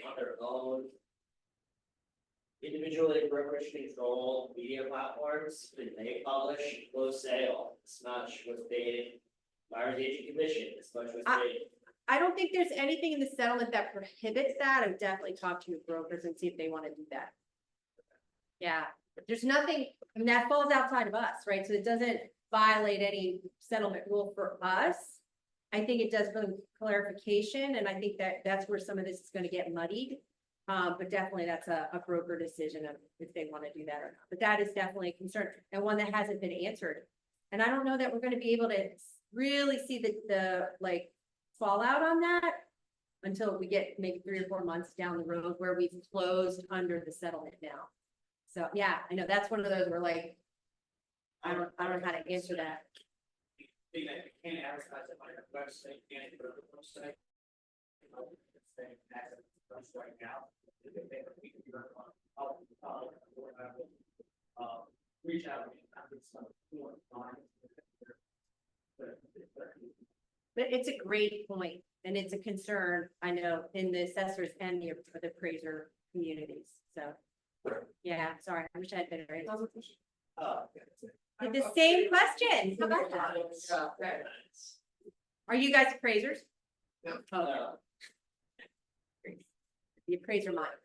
S11: on their own. Individually brokerage control media platforms, and they publish closed sale, this much was paid. Buyer's agent commission, this much was paid.
S2: I don't think there's anything in the settlement that prohibits that. I would definitely talk to your brokers and see if they wanna do that. Yeah, there's nothing, I mean, that falls outside of us, right? So it doesn't violate any settlement rule for us. I think it does for clarification, and I think that that's where some of this is gonna get muddied. But definitely that's a broker decision of if they wanna do that or not. But that is definitely a concern, and one that hasn't been answered. And I don't know that we're gonna be able to really see the like fallout on that until we get maybe 3 or 4 months down the road where we've closed under the settlement now. So, yeah, I know that's one of those where like, I don't know how to answer that.
S1: Being that you can't advertise it on your website, you can't put it on the website. It's saying access to the website right now. We can do that on, reach out and have some fine.
S2: But it's a great point, and it's a concern, I know, in the assessors and the appraiser communities, so. Yeah, sorry, I wish I had better answers. The same question. How about that? Are you guys appraisers?
S4: No.
S2: Oh, the appraiser mind.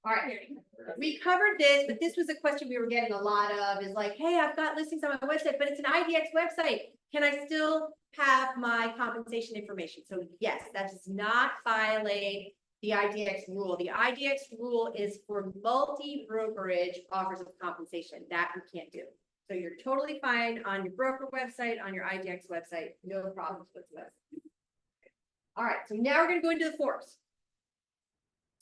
S2: All right, we covered this, but this was a question we were getting a lot of, is like, hey, I've got listings on my website, but it's an IDX website. Can I still have my compensation information? So yes, that does not violate the IDX rule. The IDX rule is for multi-brokerage offers of compensation. That we can't do. So you're totally fine on your broker website, on your IDX website, no problems whatsoever. All right, so now we're gonna go into the forms.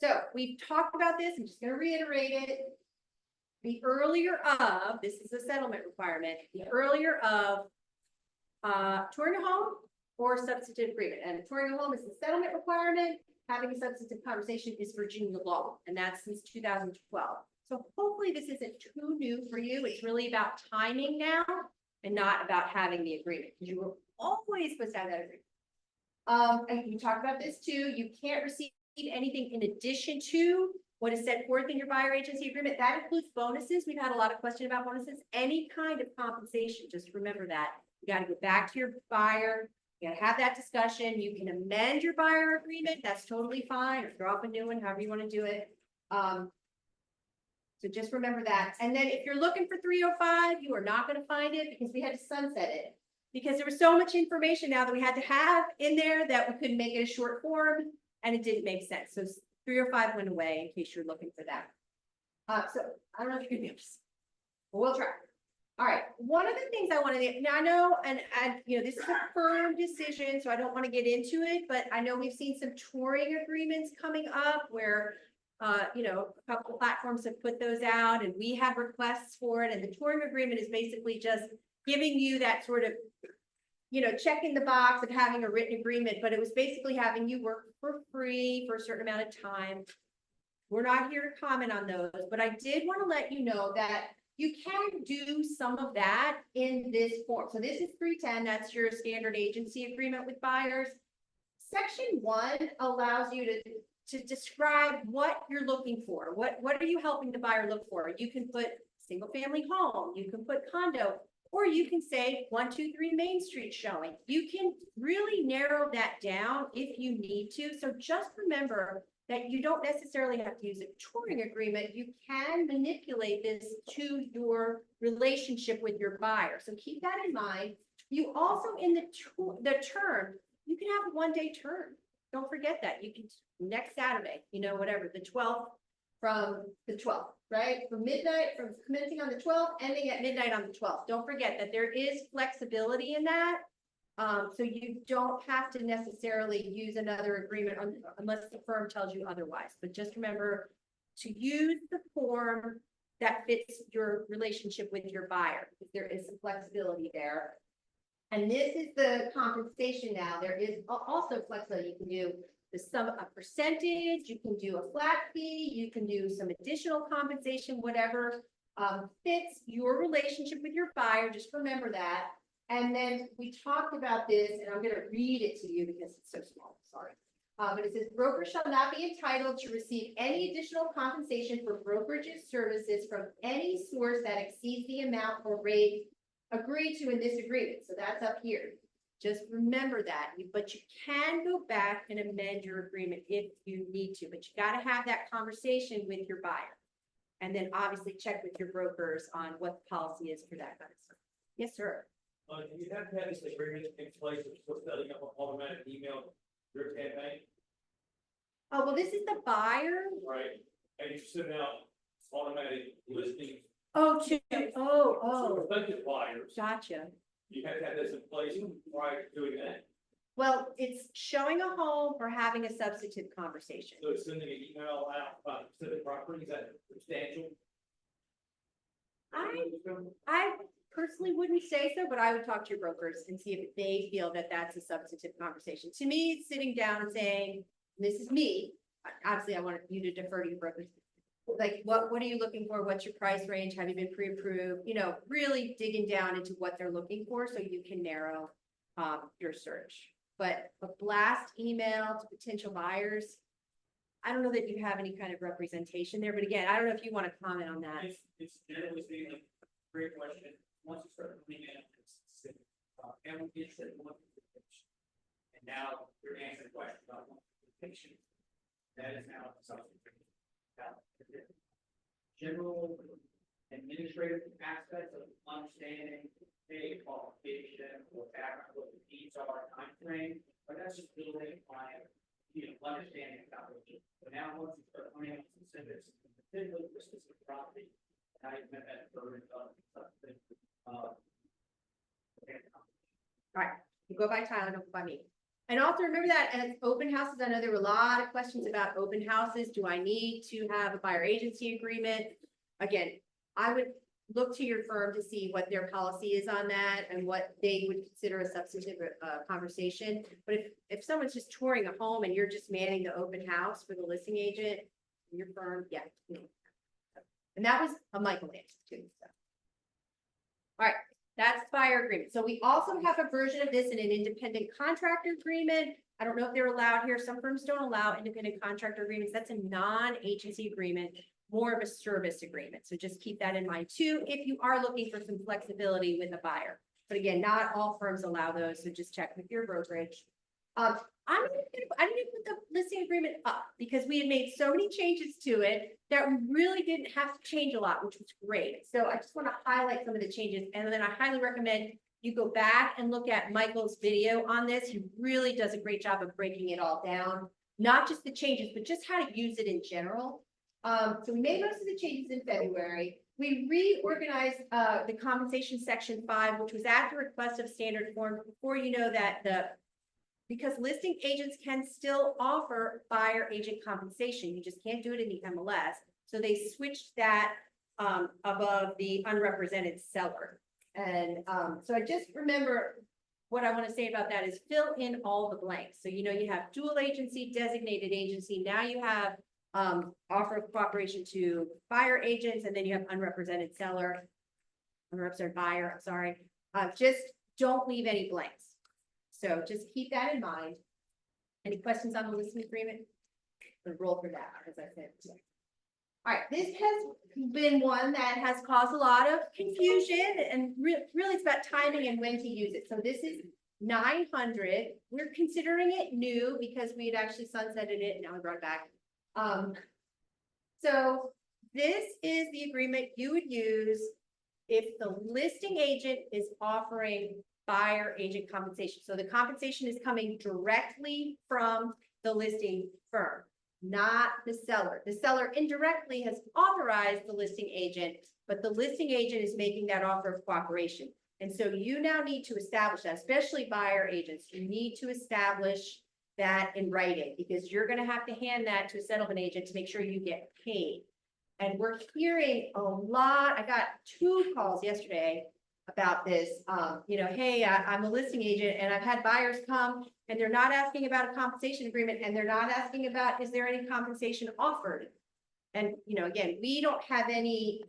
S2: So we've talked about this, I'm just gonna reiterate it. The earlier of, this is a settlement requirement, the earlier of touring a home or substantive agreement. And touring a home is the settlement requirement. Having a substantive conversation is Virginia law, and that's since 2012. So hopefully this isn't too new for you. It's really about timing now and not about having the agreement. You were always supposed to have that agreement. And we talked about this too. You can't receive anything in addition to what is set forth in your buyer agency agreement. That includes bonuses. We've had a lot of questions about bonuses. Any kind of compensation, just remember that. You got to go back to your buyer. You gotta have that discussion. You can amend your buyer agreement. That's totally fine, or throw up a new one, however you want to do it. So just remember that. And then if you're looking for 305, you are not going to find it because we had to sunset it. Because there was so much information now that we had to have in there that we couldn't make it a short form, and it didn't make sense. So 305 went away in case you're looking for that. So I don't know if you can do this, but we'll try. All right, one of the things I wanted to, now I know, and you know, this is a firm decision, so I don't want to get into it, but I know we've seen some touring agreements coming up where, you know, a couple of platforms have put those out and we have requests for it. And the touring agreement is basically just giving you that sort of, you know, checking the box of having a written agreement, but it was basically having you work for free for a certain amount of time. We're not here to comment on those, but I did want to let you know that you can do some of that in this form. So this is 310, that's your standard agency agreement with buyers. Section 1 allows you to describe what you're looking for. What are you helping the buyer look for? You can put single family home, you can put condo, or you can say 123 Main Street showing. You can really narrow that down if you need to. So just remember that you don't necessarily have to use a touring agreement. You can manipulate this to your relationship with your buyer. So keep that in mind. You also, in the term, you can have a one-day term. Don't forget that. You can, next Saturday, you know, whatever, the 12th, from the 12th, right? From midnight, from commencing on the 12th, ending at midnight on the 12th. Don't forget that there is flexibility in that. So you don't have to necessarily use another agreement unless the firm tells you otherwise. But just remember to use the form that fits your relationship with your buyer, because there is some flexibility there. And this is the compensation now. There is also flexibility. You can do a percentage, you can do a flat fee, you can do some additional compensation, whatever fits your relationship with your buyer, just remember that. And then we talked about this, and I'm gonna read it to you because it's so small, sorry. But it says, brokers shall not be entitled to receive any additional compensation for brokerage services from any source that exceeds the amount or rate agreed to in this agreement. So that's up here. Just remember that, but you can go back and amend your agreement if you need to, but you gotta have that conversation with your buyer. And then obviously check with your brokers on what the policy is for that kind of stuff. Yes, sir.
S8: You have to have this agreement in place for setting up an automatic email your campaign,
S2: Oh, well, this is the buyer.
S8: right? And you send out automatic listings.
S2: Oh, oh,
S8: Prospective buyers,
S2: gotcha.
S8: you have to have this in place prior to doing that.
S2: Well, it's showing a home or having a substantive conversation.
S8: So it's sending an email out about specific properties, is that substantial?
S2: I personally wouldn't say so, but I would talk to your brokers and see if they feel that that's a substantive conversation. To me, it's sitting down and saying, this is me. Obviously, I want you to defer to your brokers. Like, what are you looking for? What's your price range? Have you been pre-approved? You know, really digging down into what they're looking for so you can narrow your search. But a blast email to potential buyers, I don't know that you have any kind of representation there, but again, I don't know if you want to comment on that.
S1: It's generally speaking, like, great question. Once you start coming in, and we said one pitch. And now you're answering the question about one pitch. That is now something. General administrative aspects of understanding a qualification or background, what the needs are, time frame, but that's just building client, understanding about it. But now once you start coming up with specifics, particularly for specific property, now you've met that burden of something.
S2: Right, you go by Tyler, don't go by me. And also remember that as open houses, I know there were a lot of questions about open houses. Do I need to have a buyer agency agreement? Again, I would look to your firm to see what their policy is on that and what they would consider a substantive conversation. But if someone's just touring a home and you're just manning the open house for the listing agent, your firm, yeah. And that was a Michael answer too. So. All right. That's buyer agreement. So we also have a version of this in an independent contractor agreement. I don't know if they're allowed here. Some firms don't allow independent contractor agreements. That's a non-agency agreement, more of a service agreement. So just keep that in mind too, if you are looking for some flexibility with a buyer. But again, not all firms allow those, so just check with your brokerage. I didn't put the listing agreement up because we had made so many changes to it that we really didn't have to change a lot, which was great. So I just want to highlight some of the changes, and then I highly recommend you go back and look at Michael's video on this. He really does a great job of breaking it all down, not just the changes, but just how to use it in general. So we made most of the changes in February. We reorganized the compensation section 5, which was at the request of standard form. Before you know that because listing agents can still offer buyer agent compensation. You just can't do it in the MLS. So they switched that above the unrepresented seller. And so I just remember what I want to say about that is fill in all the blanks. So, you have dual agency, designated agency. Now you have offer of cooperation to buyer agents, and then you have unrepresented seller, unrepresented buyer, I'm sorry. Just don't leave any blanks. So just keep that in mind. Any questions on the listing agreement? We'll roll for that, as I said. All right, this has been one that has caused a lot of confusion, and really it's about timing and when to use it. So this is 900. We're considering it new because we had actually sunsetted it, now we brought it back. So this is the agreement you would use if the listing agent is offering buyer agent compensation. So the compensation is coming directly from the listing firm, not the seller. The seller indirectly has authorized the listing agent, but the listing agent is making that offer of cooperation. And so you now need to establish that, especially buyer agents. You need to establish that in writing because you're going to have to hand that to a settlement agent to make sure you get paid. And we're hearing a lot. I got 2 calls yesterday about this, hey, I'm a listing agent and I've had buyers come and they're not asking about a compensation agreement and they're not asking about, is there any compensation offered? And, again, we don't have any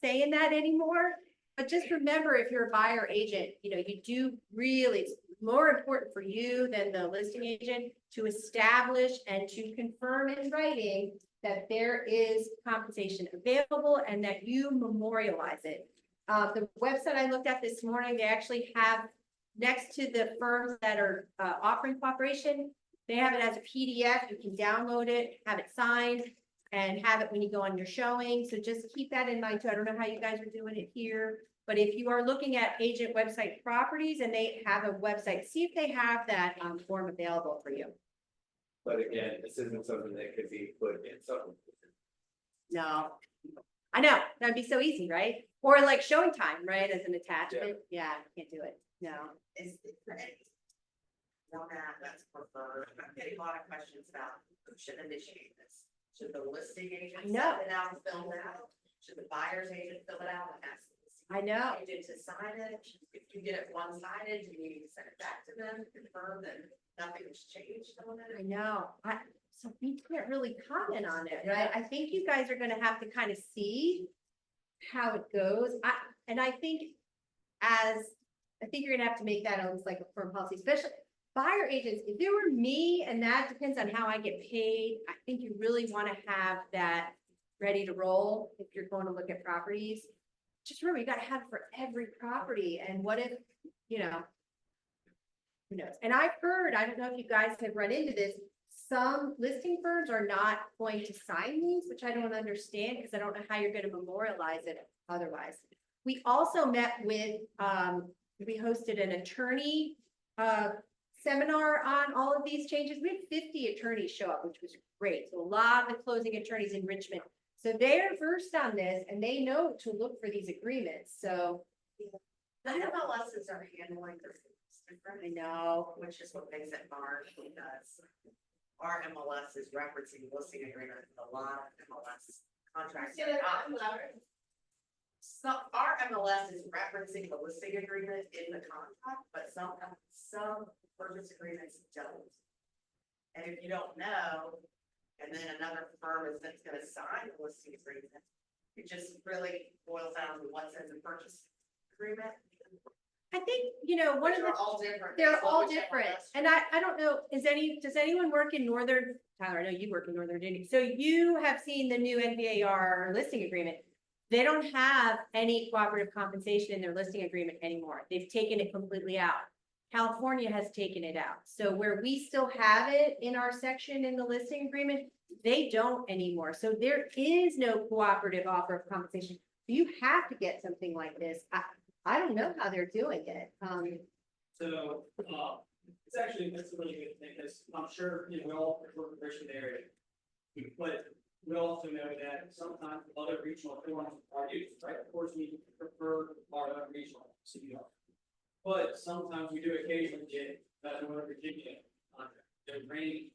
S2: saying that anymore. But just remember, if you're a buyer agent, you do really, it's more important for you than the listing agent to establish and to confirm in writing that there is compensation available and that you memorialize it. The website I looked at this morning, they actually have, next to the firms that are offering cooperation, they have it as a PDF. You can download it, have it signed, and have it when you go on your showing. So just keep that in mind too. I don't know how you guys are doing it here, but if you are looking at agent website properties and they have a website, see if they have that form available for you.
S7: But again, this isn't something that could be put in something.
S2: No, I know, that'd be so easy, right? Or like showing time, right, as an attachment. Yeah, can't do it. No.
S12: Is format that's preferred? I'm getting a lot of questions about who should initiate this. Should the listing agent
S2: No.
S12: send it out and fill it out? Should the buyer's agent fill it out and ask the
S2: I know.
S12: listing agent to sign it? If you get it one-sided, do you need to send it back to them, confirm that nothing has changed on it?
S2: I know. So we can't really comment on it, right? I think you guys are gonna have to kind of see how it goes. I think you're gonna have to make that almost like a firm policy, especially buyer agents. If it were me, and that depends on how I get paid, I think you really want to have that ready to roll if you're going to look at properties. Just remember, you gotta have it for every property. And what if, who knows? And I've heard, I don't know if you guys have run into this, some listing firms are not going to sign these, which I don't understand because I don't know how you're gonna memorialize it otherwise. We also met with, we hosted an attorney seminar on all of these changes. We had 50 attorneys show up, which was great. So a lot of the closing attorneys in Richmond. So they're versed on this and they know to look for these agreements. So
S12: The MLSs are handling their things different.
S2: I know.
S12: Which is what makes it hard because our MLS is referencing listing agreement with a lot of MLS contracts. So our MLS is referencing the listing agreement in the contract, but some purchase agreements don't. And if you don't know, and then another firm is that's gonna sign the listing agreement, it just really boils down to what's in the purchase agreement.
S2: I think, one of
S12: Which
S2: the,
S12: are all different.
S2: they're
S12: So
S2: all
S12: which
S2: different.
S12: MLS
S2: And I don't know, does anyone work in Northern, Tyler, I know you work in Northern, didn't you? So you have seen the new NVAR listing agreement. They don't have any cooperative compensation in their listing agreement anymore. They've taken it completely out. California has taken it out. So where we still have it in our section in the listing agreement, they don't anymore. So there is no cooperative offer of compensation. You have to get something like this. I don't know how they're doing it.
S1: So, it's actually, that's a really good thing, because I'm sure, we all work in the Richmond area. But we also know that sometimes other regional forms are used, right? Of course, we prefer our own regional CVR. But sometimes we do occasionally get Northern Virginia contract, the range,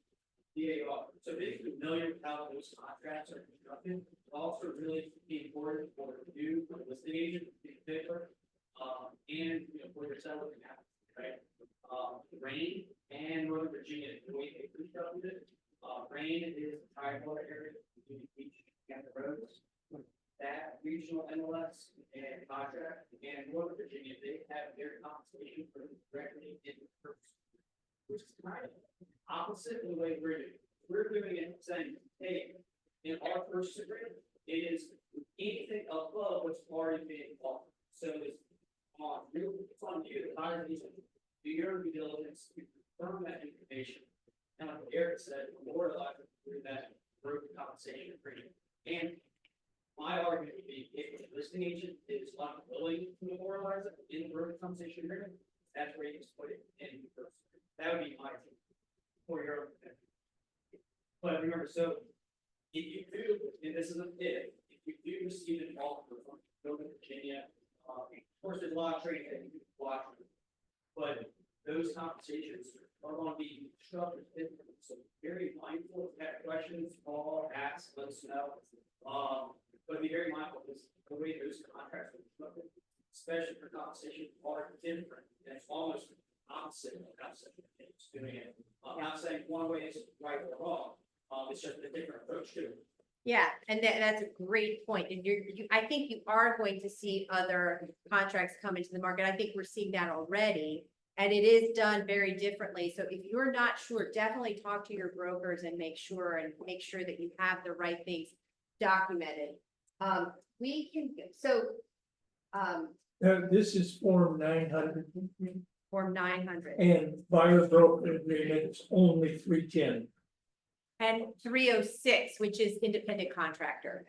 S1: DAR. So being familiar with how those contracts are constructed, also really be important for you, for the listing agent in particular, and for your seller, right? Rain and Northern Virginia, the way they constructed it, Rain is the tide water area between the beach and the roads. That regional MLS and contract and Northern Virginia, they have their compensation for directly in the purchase, which is kind of opposite of the way we're doing. We're doing it saying, hey, in our purchase agreement, it is anything above what's already being offered. So it's on you, the buyer needs to do your due diligence, to confirm that information. And like Eric said, memorialize it through that broken compensation agreement. And my argument would be if the listing agent is unwilling to memorialize it in the broken compensation agreement, that's where you just put it in first. That would be my opinion for your own. But remember, so if you do, and this is a if you do receive an offer from Northern Virginia, of course, there's a lot of training that you can watch, but those conversations are going to be structured differently. So very mindful of that questions, call, ask, let us know. But be very mindful because the way those contracts are constructed, especially for compensation, are different. And it's almost opposite of how it's doing it. I'm not saying one way is right or wrong. It's just a different approach to it.
S2: Yeah, and that's a great point. And I think you are going to see other contracts come into the market. I think we're seeing that already. And it is done very differently. So if you're not sure, definitely talk to your brokers and make sure that you have the right things documented. We can, so,
S13: This is Form 900,
S2: Form 900
S13: and buyer broker agreement is only 310.
S2: and 306, which is independent contractor.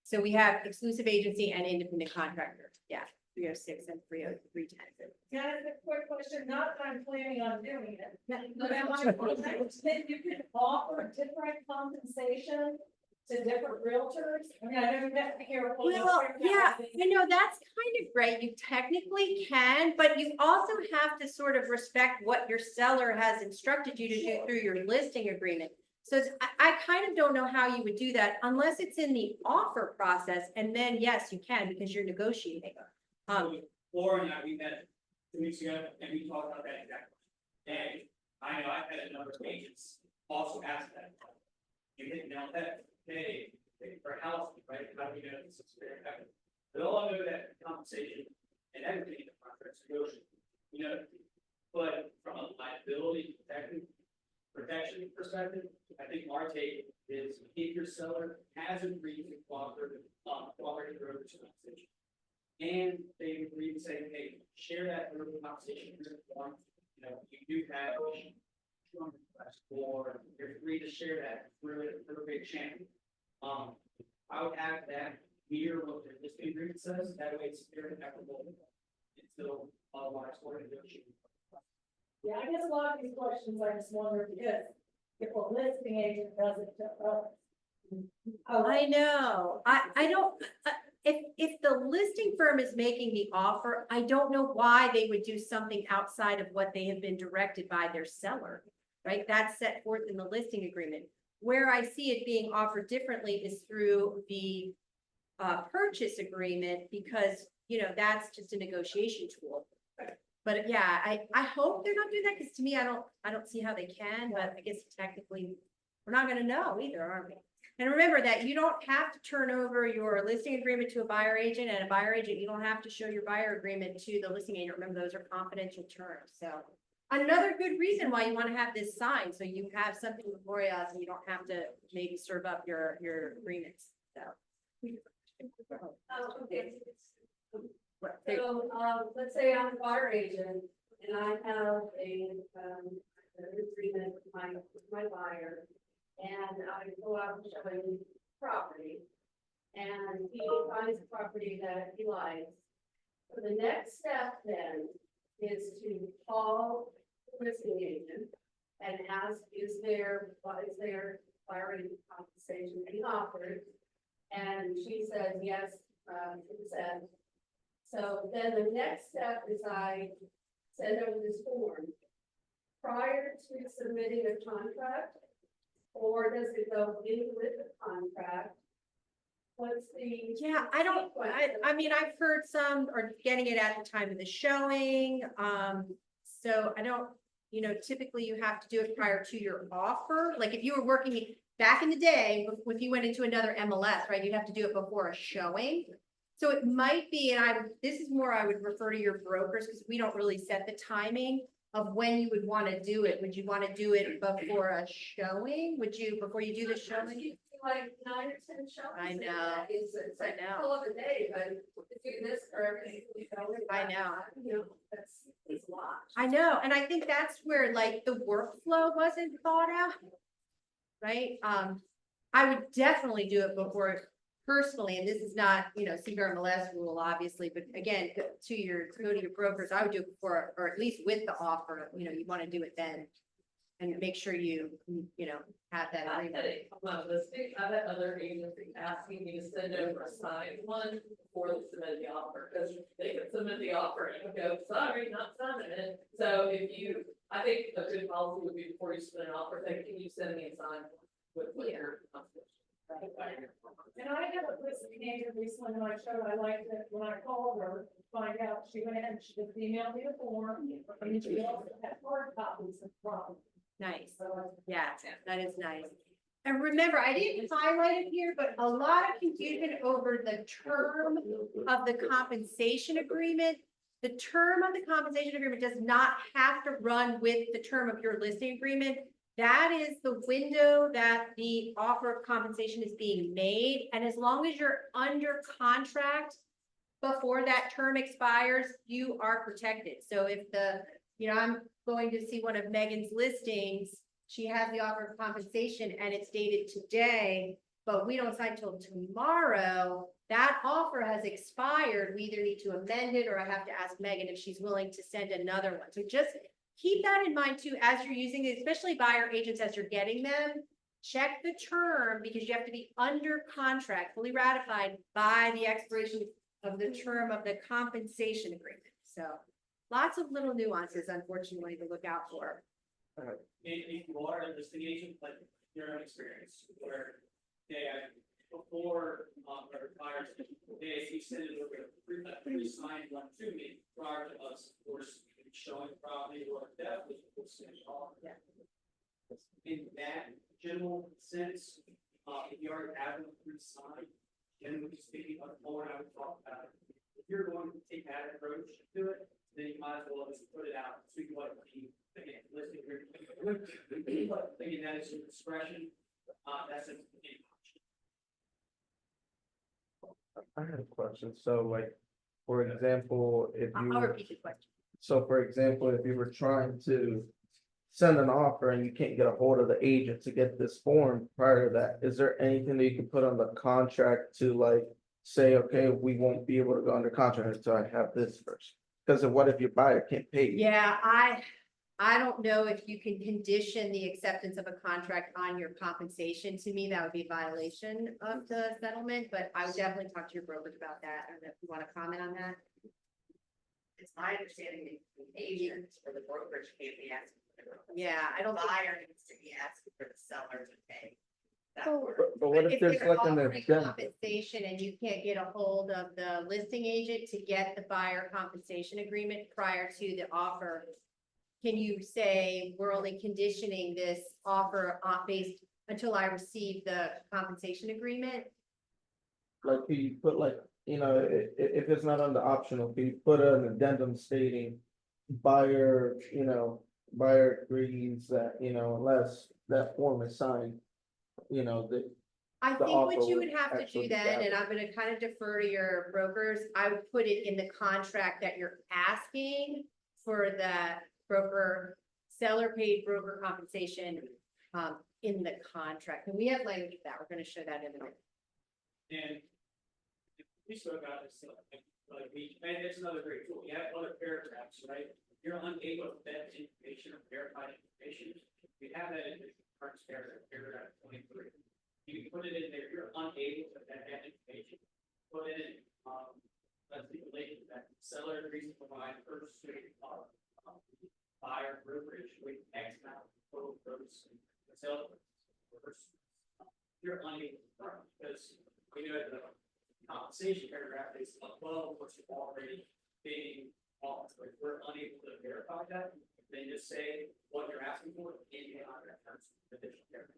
S2: So we have exclusive agency and independent contractor. Yeah, 306 and 310.
S3: Can I ask a quick question? Not that I'm planning on doing it, but am I correct that you can offer different compensation to different realtors? I mean, I know you have to hear.
S2: Well, yeah, that's kind of great. You technically can, but you also have to sort of respect what your seller has instructed you to do through your listing agreement. So I kind of don't know how you would do that unless it's in the offer process, and then yes, you can because you're negotiating.
S8: Laura and I, we met 2 weeks ago, and we talked about that exactly. And I know I've had a number of agents also ask that. You hit the nail on the head. Hey, for housing, right, how do we know this is very effective? They all know that compensation and everything in the contract's negotiable, but from a liability protection perspective, I think our take is if your seller has agreed to cooperative brokerage compensation, and they agree to say, hey, share that brokerage compensation form, you do have or you're free to share that through a big channel. I would have that here what the listing agreement says, that way it's very equitable until otherwise we're negotiating.
S3: Yeah, I guess a lot of these questions, I just wonder because if a listing agent does it to us.
S2: I know. I don't, if the listing firm is making the offer, I don't know why they would do something outside of what they have been directed by their seller, right? That's set forth in the listing agreement. Where I see it being offered differently is through the purchase agreement because, that's just a negotiation tool. But yeah, I hope they're not doing that because to me, I don't see how they can, but I guess technically we're not gonna know either, are we? And remember that you don't have to turn over your listing agreement to a buyer agent, and a buyer agent, you don't have to show your buyer agreement to the listing agent. Remember, those are confidential terms. So another good reason why you want to have this signed, so you have something memorialized and you don't have to maybe serve up your agreements. So.
S3: Okay. So, let's say I'm a buyer agent and I have an agreement with my buyer. And I go out and show him property. And he finds a property that he likes. So the next step then is to call the listing agent and ask, is there buyer agent compensation being offered? And she says, yes, consent. So then the next step is I send over this form. Prior to submitting a contract, or does it go in with the contract? What's the?
S2: Yeah, I mean, I've heard some are getting it at the time of the showing. So I don't, typically you have to do it prior to your offer. Like if you were working back in the day, if you went into another MLS, right, you'd have to do it before a showing. So it might be, and this is more I would refer to your brokers because we don't really set the timing of when you would want to do it. Would you want to do it before a showing? Before you do the showing?
S3: Like 9 or 10 shows.
S2: I know.
S3: It's like full of a day, but if you do this for every.
S2: I know.
S3: It's a lot.
S2: I know, and I think that's where like the workflow wasn't thought out. Right? I would definitely do it before personally, and this is not, CVR MLS rule, obviously, but again, go to your brokers, I would do it before, or at least with the offer, you want to do it then. And make sure you have that.
S14: I've had other agencies asking me to send over a signed one before they submit the offer, because they can submit the offer and go, sorry, not signing it. So I think a good policy would be before you submit an offer, say, can you send me a signed one with your confirmation?
S3: And I have a listing agent recently when I liked it, when I called her, to find out, she went ahead and she just emailed me the form, and she also had hard copies of the problem.
S2: Nice. Yeah, that is nice. And remember, I didn't highlight it here, but a lot of confusion over the term of the compensation agreement. The term of the compensation agreement does not have to run with the term of your listing agreement. That is the window that the offer of compensation is being made, and as long as you're under contract before that term expires, you are protected. So if I'm going to see one of Megan's listings, she has the offer of compensation and it's dated today, but we don't sign till tomorrow, that offer has expired. We either need to amend it or I have to ask Megan if she's willing to send another one. So just keep that in mind too, as you're using it, especially buyer agents, as you're getting them, check the term because you have to be under contract, fully ratified by the expiration of the term of the compensation agreement. So lots of little nuances, unfortunately, to look out for.
S8: If you are a listing agent, like your own experience, where before, or prior to, you send it over, pre-signed one to me prior to us, of course, showing property or definitely.
S2: Yeah.
S8: In that general sense, if you already have them pre-signed, generally speaking, more I would talk about it. If you're going to take that approach to it, then you might as well just put it out, so you can like, again, listing agreement. Again, that is your discretion, that's a.
S9: I had a question. So like, for example, if you.
S2: I'll repeat the question.
S9: So for example, if you were trying to send an offer and you can't get a hold of the agent to get this form prior to that, is there anything that you can put on the contract to like say, okay, we won't be able to go under contract until I have this first? Because what if your buyer can't pay you?
S2: Yeah, I don't know if you can condition the acceptance of a contract on your compensation. To me, that would be a violation of the settlement, but I would definitely talk to your brokerage about that. I don't know if you want to comment on that.
S12: It's my understanding the agent or the brokerage can't be asking for the.
S2: Yeah, I don't think-
S12: Buyer needs to be asking for the seller to pay. that
S2: Oh,
S12: word.
S9: But what if there's
S2: they're
S9: like an
S2: offering
S9: agenda?
S2: compensation and you can't get a hold of the listing agent to get the buyer compensation agreement prior to the offer, can you say, we're only conditioning this offer based until I receive the compensation agreement?
S9: Like, can you put like, if it's not on the optional, can you put an addendum stating buyer, buyer agrees that, unless that form is signed, that.
S2: I
S9: The
S2: think what
S9: offer
S2: you
S9: would
S2: would have to
S9: actually
S2: do
S9: be
S2: then,
S9: valid.
S2: and I'm gonna kind of defer to your brokers, I would put it in the contract that you're asking for the broker, seller paid broker compensation, in the contract. And we have language for that. We're gonna show that in a minute.
S8: And we spoke about this, and it's another great tool. You have other paragraphs, right? You're unable to vet information or verify information. We have that in the current paragraph 23. You can put it in there. You're unable to vet that information. Put it in, that's the relation that seller agrees to provide first buyer brokerage with X amount of total gross sales. You're unable to confirm because we know the compensation paragraph is above what you're already being offered. If we're unable to verify that, then just say what you're asking for in the contract terms. Additional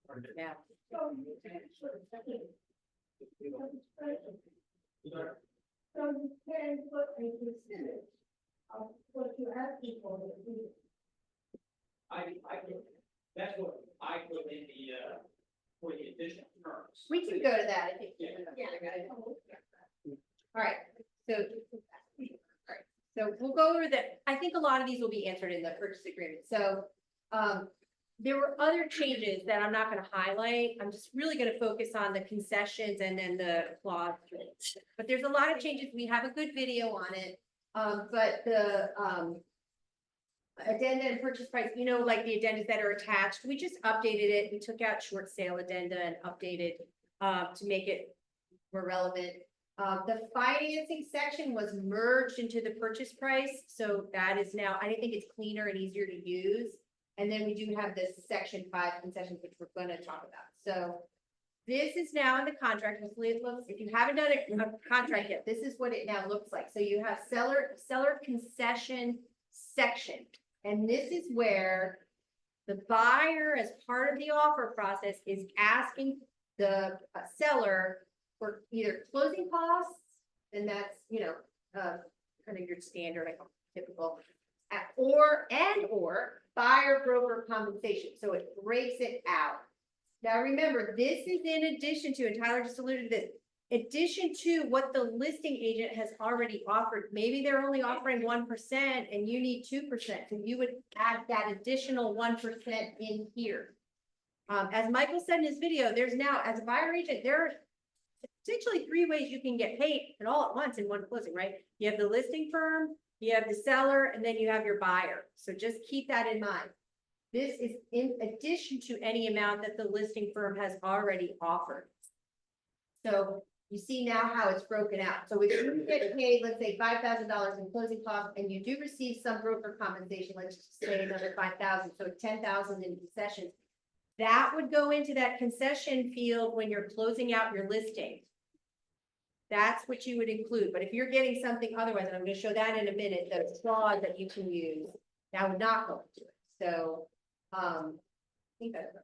S8: paragraph.
S2: Yeah.
S3: So you can put a percentage of what you ask people to do.
S8: That's what I put in the, for the additional terms.
S2: We can go to that, I think.
S8: Yeah.
S2: All right, so we'll go over that. I think a lot of these will be answered in the purchase agreement. So, there were other changes that I'm not gonna highlight. I'm just really gonna focus on the concessions and then the clause. But there's a lot of changes. We have a good video on it. But the, addenda and purchase price, like the addendas that are attached, we just updated it. We took out short sale addenda and updated, to make it more relevant. The financing section was merged into the purchase price, so that is now, I think it's cleaner and easier to use. And then we do have this section 5 concessions, which we're gonna talk about. So this is now in the contract. Hopefully it looks, if you haven't done a contract yet, this is what it now looks like. So you have seller concession section. And this is where The buyer, as part of the offer process, is asking the seller for either closing costs, and that's, kind of your standard, typical, or buyer broker compensation, so it breaks it out. Now, remember, this is in addition to, and Tyler just alluded to this, addition to what the listing agent has already offered. Maybe they're only offering 1% and you need 2%, so you would add that additional 1% in here. As Michael said in his video, there's now, as a buyer agent, there are potentially 3 ways you can get paid and all at once in one closing, right? You have the listing firm, you have the seller, and then you have your buyer. So just keep that in mind. This is in addition to any amount that the listing firm has already offered. So you see now how it's broken out. So if you get paid, let's say $5,000 in closing costs, and you do receive some broker compensation, let's just say another 5,000, so 10,000 in concessions. That would go into that concession field when you're closing out your listing. That's what you would include. But if you're getting something otherwise, and I'm going to show that in a minute, the clause that you can use, that would not go into it. So, I think that's.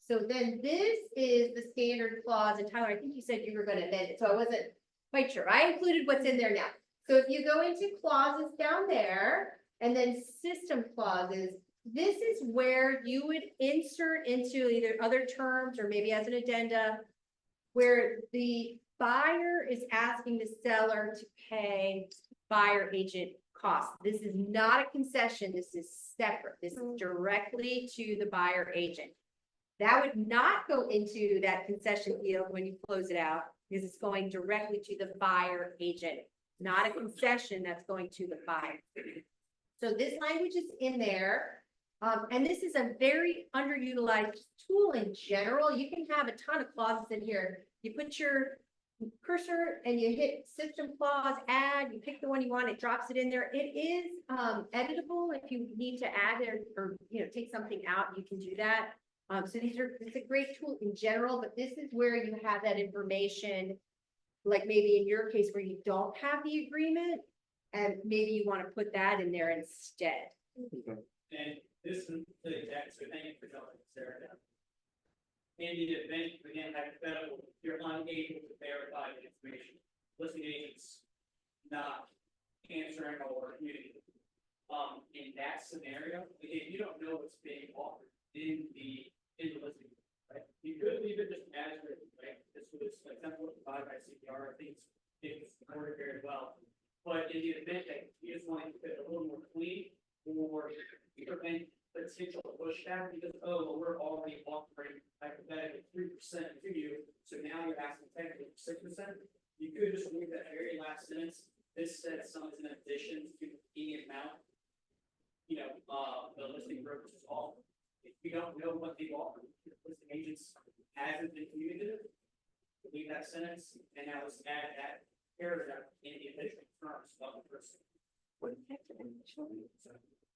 S2: So then this is the standard clause, and Tyler, I think you said you were going to amend it, so I wasn't quite sure. I included what's in there now. So if you go into clauses down there, and then system clauses, this is where you would insert into either other terms or maybe as an addenda, where the buyer is asking the seller to pay buyer agent costs. This is not a concession. This is separate. This is directly to the buyer agent. That would not go into that concession field when you close it out, because it's going directly to the buyer agent, not a concession that's going to the buyer. So this language is in there. And this is a very underutilized tool in general. You can have a ton of clauses in here. You put your cursor and you hit system clause, add, you pick the one you want, it drops it in there. It is editable. If you need to add it or take something out, you can do that. So it's a great tool in general, but this is where you have that information, like maybe in your case where you don't have the agreement, and maybe you want to put that in there instead.
S8: And this is the exact same thing for telling Sarah. In the event, again, hypothetical, you're unable to verify the information, listing agents not answering or communicating. In that scenario, if you don't know what's being offered in the listing, right? You could leave it just as written, right? This was a template provided by CVR. I think it's worded very well. But in the event that you just want to keep it a little more clean, or prevent potential pushback because, oh, well, we're already offering hypothetically 3% to you, so now you're asking technically 6%. You could just read that very last sentence. This says something in addition to any amount, the listing brokers is offer. If we don't know what they've offered, the listing agents hasn't been communicated, leave that sentence, and now let's add that paragraph in the additional terms of the person.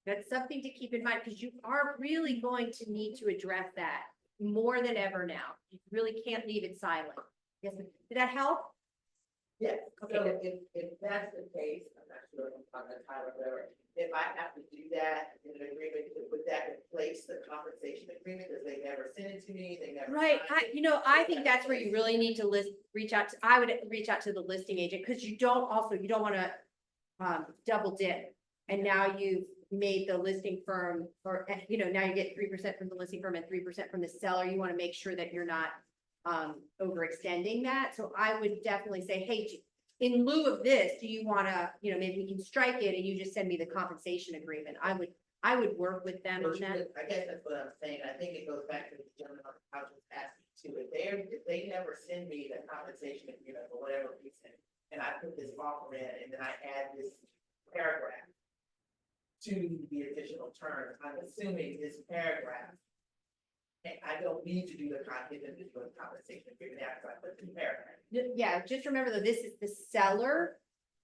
S2: That's something to keep in mind, because you are really going to need to address that more than ever now. You really can't leave it silent. Yes, did that help?
S4: Yes,
S2: Okay,
S4: so
S2: good.
S4: if that's the case, I'm not sure if I'm talking to Tyler, whatever, if I have to do that in an agreement, would that replace the compensation agreement, because they never sent it to me, they never.
S2: Right,
S4: signed it?
S2: I think that's where you really need to reach out to, I would reach out to the listing agent, because you don't want to double dip. And now you've made the listing firm, or, now you get 3% from the listing firm and 3% from the seller. You want to make sure that you're not overextending that. So I would definitely say, hey, in lieu of this, do you want to, maybe we can strike it and you just send me the compensation agreement. I would work with them on that.
S4: I guess that's what I'm saying. I think it goes back to the gentleman on the couch was asking too. If they never send me the compensation agreement for whatever reason, and I put this offer in, and then I add this paragraph to the additional terms, I'm assuming this paragraph, and I don't need to do the compensation agreement after I put the paragraph.
S2: Yeah, just remember though, this is the seller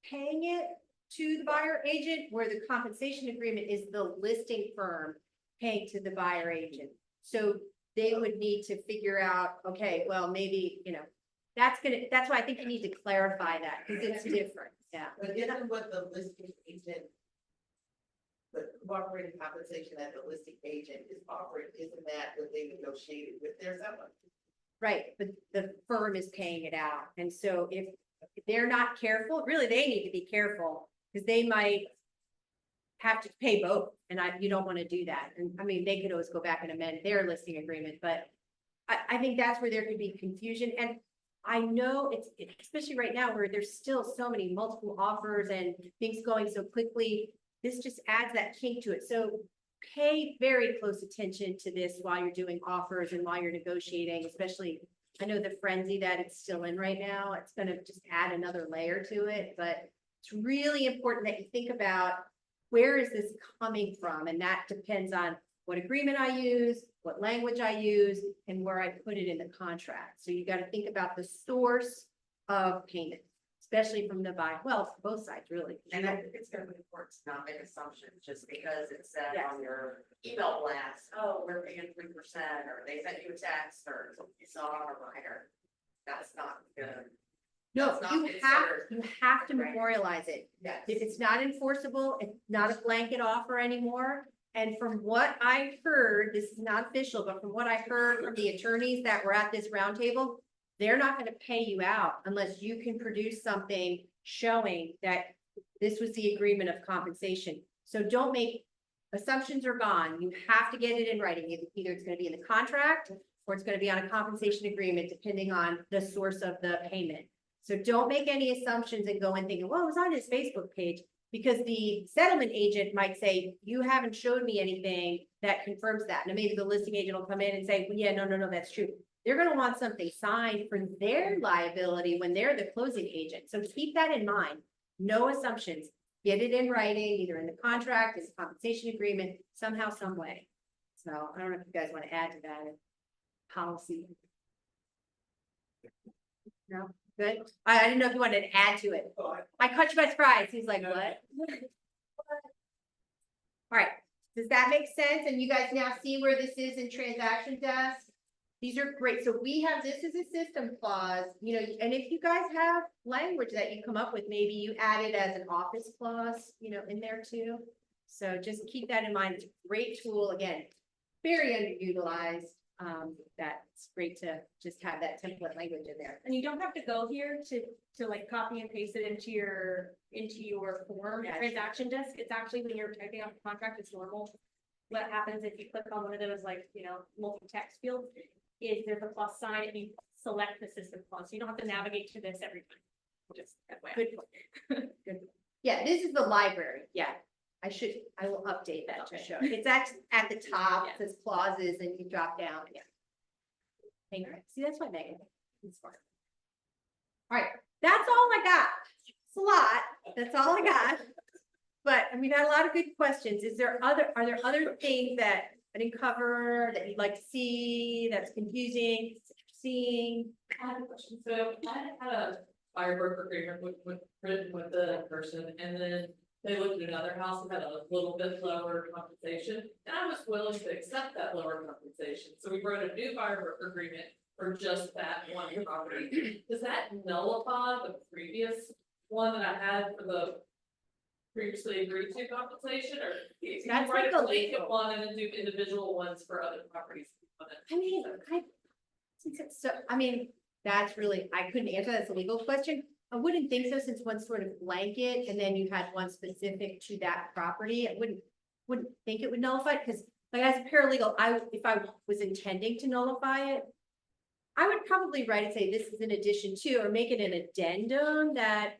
S2: paying it to the buyer agent, where the compensation agreement is the listing firm paying to the buyer agent. So they would need to figure out, okay, well, maybe, that's why I think you need to clarify that, because it's different, yeah.
S4: But isn't what the listing agent But cooperating compensation that the listing agent is offering, isn't that what they negotiated with their seller?
S2: Right, but the firm is paying it out, and so if they're not careful, really, they need to be careful, because they might have to pay both, and you don't wanna do that, and I mean, they could always go back and amend their listing agreement, but I think that's where there could be confusion, and I know especially right now where there's still so many multiple offers and things going so quickly, this just adds that kink to it, so pay very close attention to this while you're doing offers and while you're negotiating, especially, I know the frenzy that it's still in right now, it's gonna just add another layer to it, but it's really important that you think about where is this coming from? And that depends on what agreement I use, what language I use, and where I put it in the contract. So you gotta think about the source of payment, especially from the buy, well, both sides, really.
S12: And I think it's gonna be important to not make assumptions just because it said
S2: Yes.
S12: on your email blast, oh, we're paying 3%, or they sent you a text, or you saw it on a writer. That's not good.
S2: No,
S12: That's not
S2: you
S12: considered.
S2: have to
S12: Right.
S2: memorialize it.
S12: Yes.
S2: If it's not enforceable, it's not a blanket offer anymore. And from what I heard, this is not official, but from what I heard from the attorneys that were at this roundtable, they're not gonna pay you out unless you can produce something showing that this was the agreement of compensation. So don't make, assumptions are gone. You have to get it in writing. Either it's gonna be in the contract or it's gonna be on a compensation agreement, depending on the source of the payment. So don't make any assumptions and go in thinking, well, it was on his Facebook page. Because the settlement agent might say, you haven't showed me anything that confirms that. Now, maybe the listing agent will come in and say, well, yeah, no, that's true. They're gonna want something signed for their liability when they're the closing agent. So keep that in mind. No assumptions. Get it in writing, either in the contract, as a compensation agreement, somehow, some way. So I don't know if you guys want to add to that policy. No? Good. I didn't know if you wanted to add to it. I caught you by surprise. He's like, what? All right. Does that make sense? And you guys now see where this is in transaction desk? These are great. So we have this as a system clause, and if you guys have language that you come up with, maybe you add it as an office clause, in there too. So just keep that in mind. It's a great tool. Again, very underutilized. That's great to just have that template language in there.
S5: And you don't have to go here to like copy and paste it into your form
S2: Yeah,
S5: transaction desk. It's actually when you're typing out the contract, it's normal. What happens if you click on one of those like, multi-text fields is there's a plus sign and you select the system clause. So you don't have to navigate to this every time. Just FYI.
S2: Good point. Good. Yeah, this is the library. Yeah. I will update that to show. It's at the top, it says clauses and you drop down. Yeah. Thank you. See, that's what Megan is for. All right, that's all I got. It's a lot. That's all I got. But I mean, I had a lot of good questions. Are there other things that I didn't cover that you'd like to see, that's confusing, that you're seeing?
S14: I have a question. So I had a buyer broker agreement written with the person, and then they looked at another house and had a little bit lower compensation, and I was willing to accept that lower compensation. So we wrote a new buyer broker agreement for just that one property. Does that nullify the previous one that I had for the previously agreed to compensation, or can you
S2: That's
S14: write
S2: like
S14: a
S2: a
S14: blanket
S2: legal.
S14: one and then do individual ones for other properties?
S2: I mean, since it's so, I mean, that's really, I couldn't answer that. It's a legal question. I wouldn't think so, since one's sort of blanket and then you had one specific to that property. I wouldn't think it would nullify, because like as a paralegal, if I was intending to nullify it, I would probably write and say this is an addition to, or make it an addendum that,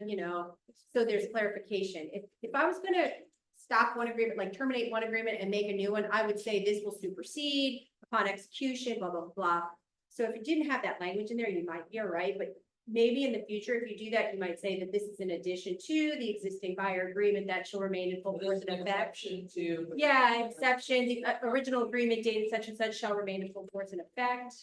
S2: so there's clarification. If I was gonna stop one agreement, like terminate one agreement and make a new one, I would say this will supersede upon execution, blah, blah, blah. So if you didn't have that language in there, you might be all right, but maybe in the future, if you do that, you might say that this is an addition to the existing buyer agreement that shall remain in full force and effect.
S14: To.
S2: Yeah, exception, the original agreement dated such and such shall remain in full force and effect.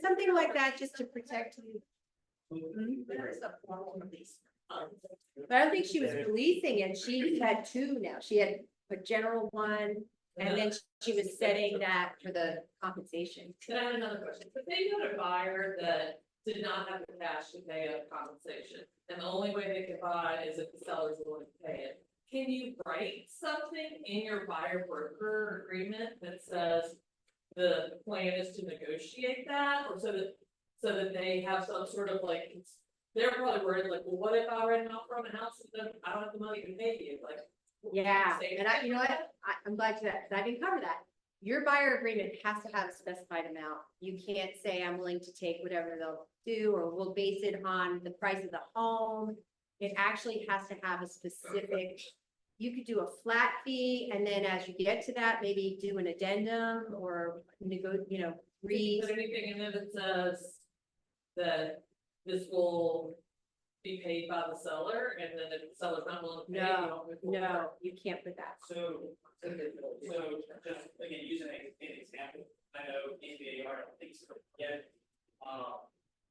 S2: Something like that, just to protect you.
S12: There is a formal release.
S2: But I don't think she was releasing it. She had two now. She had a general one, and then she was setting that for the compensation.
S14: Then I have another question. If they got a buyer that did not have the cash to pay a compensation, and the only way they could buy is if the seller's willing to pay it, can you write something in your buyer broker agreement that says the plan is to negotiate that, or so that they have some sort of like, they're probably worried like, well, what if I write an offer on a house and then I don't have the money to pay you, like.
S2: Yeah,
S14: say
S2: and you know what, I'm glad you that, 'cause I didn't cover that. Your buyer agreement has to have a specified amount. You can't say I'm willing to take whatever they'll do, or we'll base it on the price of the home. It actually has to have a specific, you could do a flat fee, and then as you get to that, maybe do an addendum or
S14: Put anything in it that says that this will be paid by the seller, and then if the seller's not willing to pay, you don't move forward.
S2: No, you can't put that.
S8: So just again, using an example, I know CVR, I don't think so yet,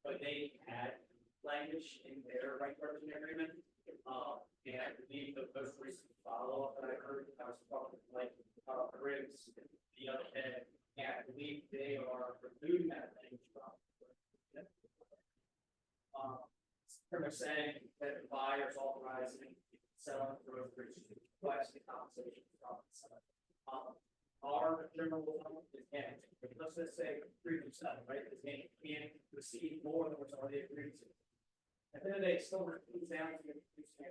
S8: but they had language in their right purchase agreement. And I believe the most recent follow-up that I heard, I was talking like, Griggs the other day, and I believe they are removing that language from. Pretty much saying that the buyer is authorizing selling brokerage to request the compensation from the seller. Our general rule is, and let's just say 3%, right? The game can't receive more than what's already agreed to. At the end of the day, it still comes down to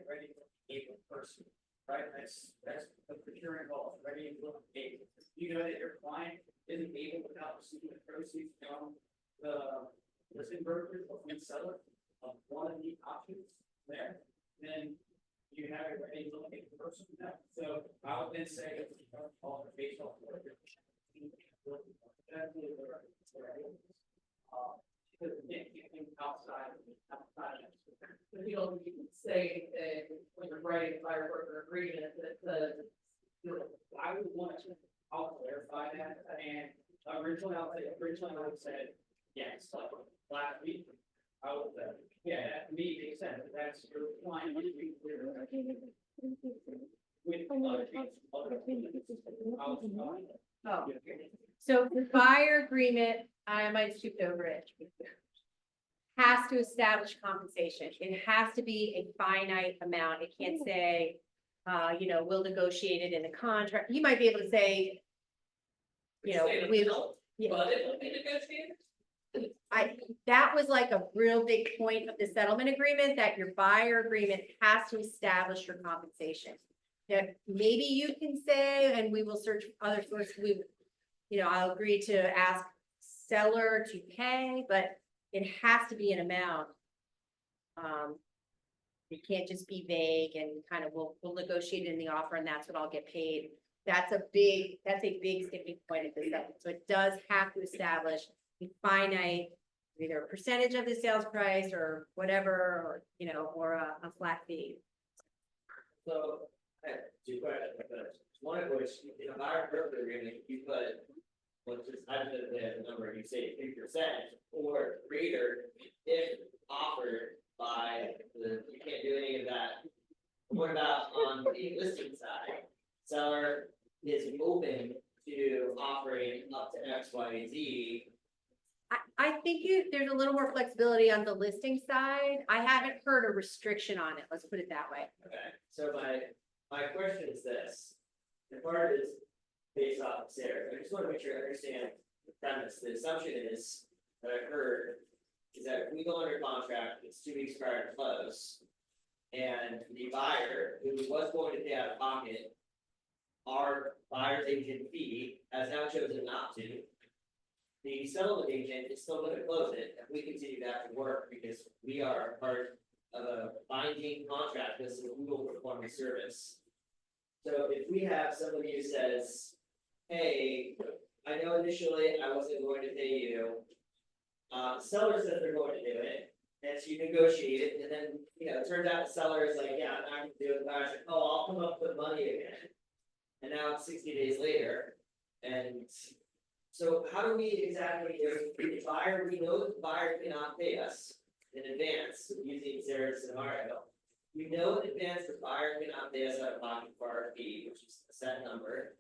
S8: ready for able person, right? That's the procuring law, ready and able. You know that your client isn't able without receiving the proceeds from the listing brokerage or from the seller of one of the options there, then you have it ready to look at the person now. So I would then say it's all the based off of because again, you think outside.
S14: But you don't even say anything when you're writing a buyer broker agreement that says.
S8: I would want to, I'll clarify that, and originally I would say, yes, like last week. I would say, yeah, that to me makes sense, that's your client. With other people.
S2: Oh, so the buyer agreement, I might have skipped over it. Has to establish compensation. It has to be a finite amount. It can't say, we'll negotiate it in a contract. You might be able to say, we'll.
S14: But it will be negotiated.
S2: That was like a real big point of the settlement agreement, that your buyer agreement has to establish your compensation. Now, maybe you can say, and we will search other sources, I'll agree to ask seller to pay, but it has to be an amount. It can't just be vague and kind of, we'll negotiate in the offer and that's what I'll get paid. That's a big sticking point of this. So it does have to establish a finite, either a percentage of the sales price or whatever, or a flat fee.
S11: So, I have two questions, one of which, in a buyer broker agreement, you put, let's just, I don't know the number, you say 3% or greater if offered by you can't do any of that. What about on the listing side? Seller is open to offering up to X, Y, Z.
S2: I think there's a little more flexibility on the listing side. I haven't heard a restriction on it. Let's put it that way.
S11: Okay, so my question is this, and part of it is based off of Sarah, I just want to make sure I understand the premise. The assumption is that I heard is that if we go under contract, it's 2 weeks prior to close. And the buyer, who was going to pay out of pocket our buyer's agent fee, has now chosen not to. The settlement agent is still going to close it if we continue to have to work, because we are part of a binding contract that says we will perform the service. So if we have somebody who says, hey, I know initially I wasn't going to pay you. The seller says they're going to do it, and so you negotiate it, and then, it turns out the seller is like, yeah, I'm not going to do it. The buyer's like, oh, I'll come up with money again. And now it's 60 days later, and so how do we exactly, if the buyer, we know that the buyer cannot pay us in advance, using Sarah's scenario. We know in advance the buyer cannot pay us out of pocket for our fee, which is a set number.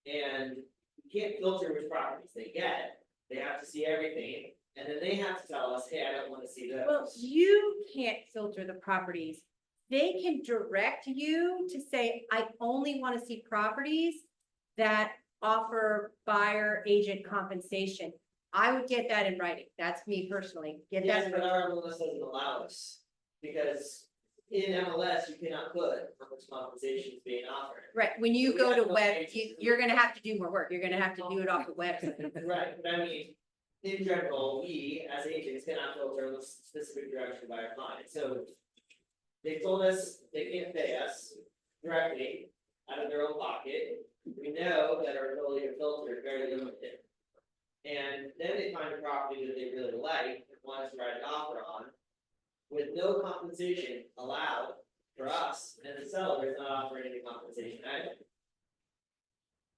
S11: And we can't filter which properties they get. They have to see everything, and then they have to tell us, hey, I don't want to see those.
S2: Well, you can't filter the properties they can direct you to say, I only want to see properties that offer buyer agent compensation. I would get that in writing. That's me personally. Get that.
S11: Yes,
S2: in
S11: but
S2: writing.
S11: our MLS doesn't allow us, because in MLS, you cannot put how much compensation is being offered.
S2: Right, when you
S11: We
S2: go
S11: have
S2: to
S11: no
S2: web,
S11: agency.
S2: you're gonna have to do more work. You're gonna have to do it off the website.
S11: Right, but I mean, in general, we as agents cannot filter in a specific direction by our client, so. They told us they can't pay us directly out of their own pocket. We know that our ability to filter is very limited. And then they find a property that they really like and want us to write an offer on. With no compensation allowed for us, and the seller is not offering any compensation either.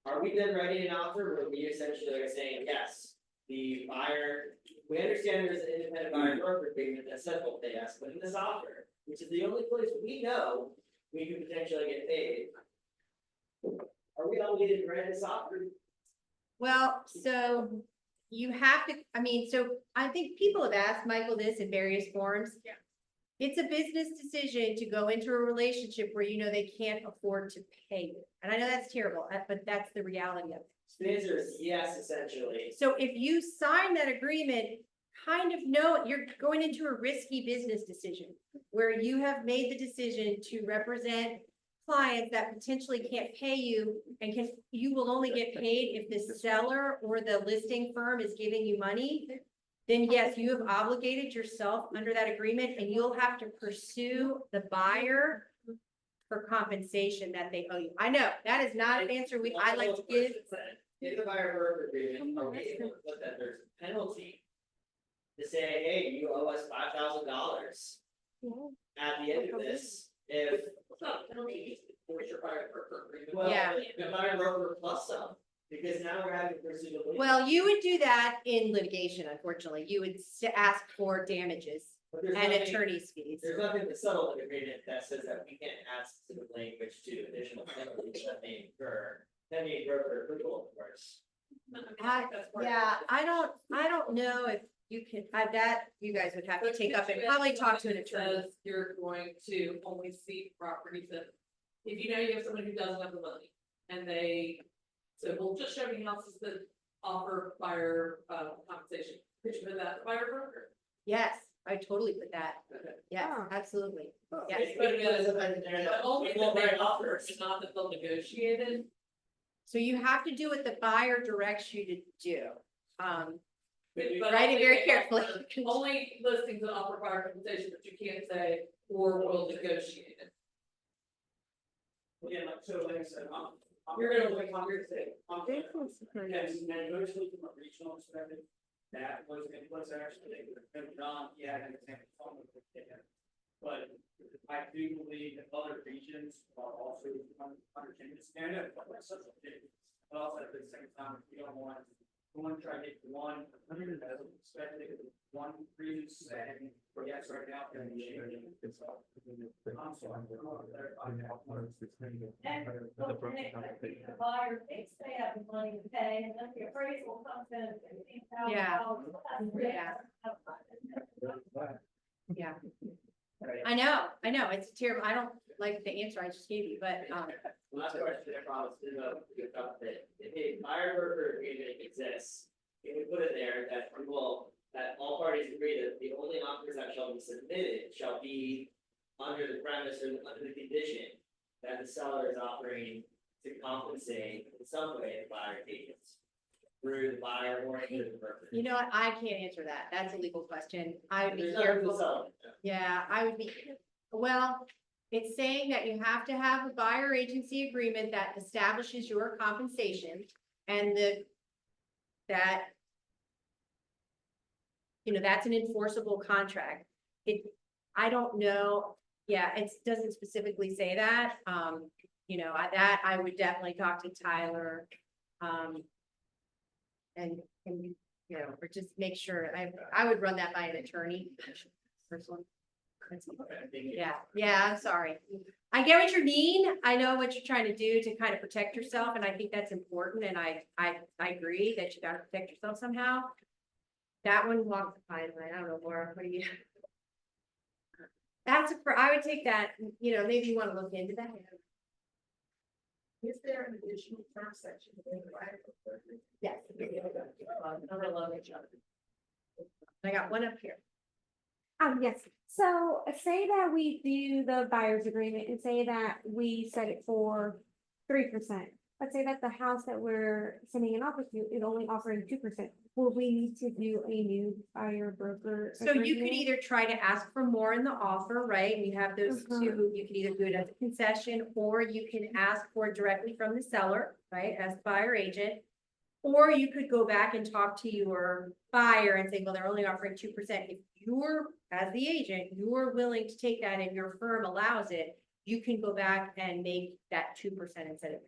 S11: Are we then writing an offer where we essentially are saying, yes, the buyer, we understand there's an independent buyer broker agreement that says will pay us, but in this offer, which is the only place we know we could potentially get paid. Are we obligated to write this offer?
S2: Well, so you have to, I mean, so I think people have asked Michael this in various forms.
S5: Yeah.
S2: It's a business decision to go into a relationship where you know they can't afford to pay you. And I know that's terrible, but that's the reality of it.
S11: The answer is yes, essentially.
S2: So if you sign that agreement, kind of know you're going into a risky business decision where you have made the decision to represent clients that potentially can't pay you and you will only get paid if the seller or the listing firm is giving you money. Then yes, you have obligated yourself under that agreement and you'll have to pursue the buyer for compensation that they owe you. I know that is not an answer I like to give.
S11: In the buyer broker agreement, are we able to put that there's a penalty? To say, hey, you owe us $5,000 at the end of this, if.
S14: It's not a penalty, it's your buyer broker agreement.
S11: Well,
S2: Yeah.
S11: the buyer broker plus some, because now we're having to pursue the. legal.
S2: Well, you would do that in litigation, unfortunately. You would ask for damages
S11: But there's
S2: and
S11: nothing-
S2: attorney's fees.
S11: There's nothing in the settlement agreement that says that we can't add specific language to additional penalties that may incur, pending broker approval, of course.
S2: Yeah, I don't know if you can, that you guys would have to take up and probably talk to an attorney.
S14: Says you're going to only see properties that, if you know you have someone who doesn't have the money, and they, so we'll just show me houses that offer buyer, compensation, could you put that in the buyer broker?
S2: Yes, I totally put that. Yes, absolutely. Yes.
S11: It's good because of that, they're
S14: But
S11: not-
S14: only
S11: we
S14: that
S11: won't
S14: they
S11: write
S14: offer,
S11: offers.
S14: it's not that they'll negotiate it.
S2: So you have to do what the buyer directs you to do.
S14: But
S2: Write it
S14: only
S2: very
S14: they
S2: carefully.
S14: offer- Only listings that offer buyer compensation, but you can't say, or will negotiate it.
S8: Yeah, so like I said,
S14: You're gonna like, you're saying.
S8: Yes, and mostly from a regional perspective, that was inputs actually, John, yeah, an example. But I do believe that other regions are also under changes, and I know, but also at the same time, we don't want to try to get one, as a perspective, one region saying, yes, right now. they're changing. I'm sorry.
S3: The buyer thinks they have the money to pay, and then the appraisal comes in at $15,000.
S2: Yeah. Yeah. I know, it's terrible. I don't like the answer I just gave you, but,
S11: Last question, I promise, is that if a buyer broker agreement exists, if we put it there that we will, that all parties agree that the only offers that shall be submitted shall be under the premise or under the condition that the seller is offering to compensate in some way the buyer agents through the buyer or through the broker.
S2: you know what? I can't answer that. That's a legal question. I would be
S11: There's nothing to
S2: careful.
S11: sell.
S2: Yeah, I would be, well, it's saying that you have to have a buyer agency agreement that establishes your compensation and that, that's an enforceable contract. I don't know, yeah, it doesn't specifically say that, I would definitely talk to Tyler. And, or just make sure, I would run that by an attorney. First one. Yeah, I'm sorry. I get what you mean. I know what you're trying to do to kind of protect yourself, and I think that's important, and I agree that you gotta protect yourself somehow. That one walks the fine line. I don't know, Laura, what do you? I would take that, maybe you wanna look into that.
S4: Is there an additional term section in the right?
S2: Yes.
S14: Number 11.
S2: I got one up here.
S5: Yes, so say that we do the buyer's agreement and say that we set it for 3%. Let's say that the house that we're sending an offer to is only offering 2%. Will we need to do a new buyer broker?
S2: So you could
S5: agreement?
S2: either try to ask for more in the offer, right? We have those two, you can either do it as a concession, or you can ask for it directly from the seller, right, as buyer agent. Or you could go back and talk to your buyer and say, well, they're only offering 2%. If you're, as the agent, you're willing to take that and your firm allows it, you can go back and make that 2% instead of.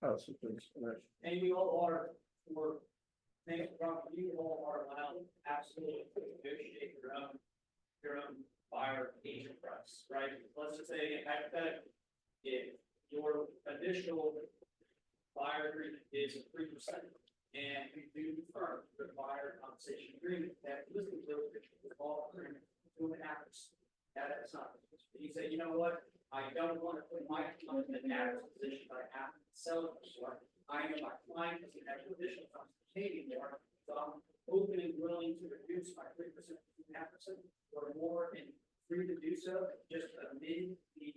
S9: Oh, so there's-
S8: And we all are, for things from, you all are allowed absolutely to negotiate your own buyer agent price, right? Let's just say hypothetically, if your initial buyer agreement is 3%, and you do confirm the buyer compensation agreement, that listing brokerage with all agreement, 2.5%. That's not, you say, you know what, I don't want to put my client in an adverse position, but I have to sell it for. I know my client is an additional compensation more, so I'm open and willing to reduce my 3% to 2.5% or more, and free to do so, just amend the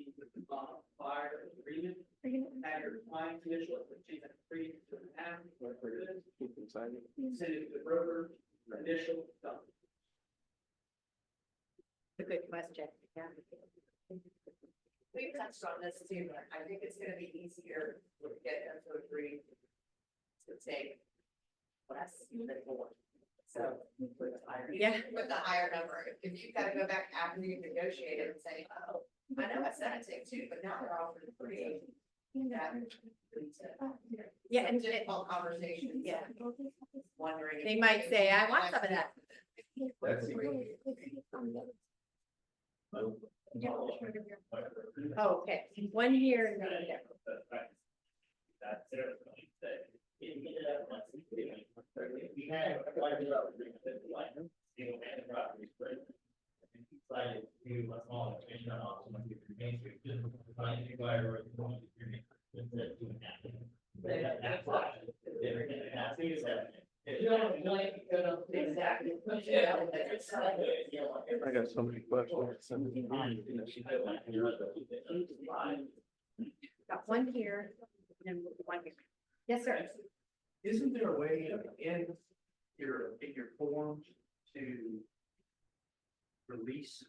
S8: buyer agreement. Have your client initial, change that 3 to 2.5. Send it to the broker, initial, done.
S2: A good question, yeah.
S12: We touched on this too, but I think it's gonna be easier to get them to agree to take less than more. So. With the higher.
S2: Yeah.
S12: With the higher number, if you've gotta go back after you negotiate and say, oh, I know I said I'd take 2, but now they're offering 3.
S2: Yeah, and
S12: Difficult conversations.
S2: Yeah.
S12: Wondering.
S2: They might say, I want some of that.
S7: That's
S2: Oh, okay, one here and then there.
S11: That's it. We had quite a bit of agreement that we like, single family properties, but decided to do a small expansion on some of the main street, just find a buyer or one agreement. Instead of doing that. That's why. That's the exception. If you don't like, exactly.
S9: I got so many questions.
S2: Got one here and one here. Yes, sir.
S8: Isn't there a way in your form to release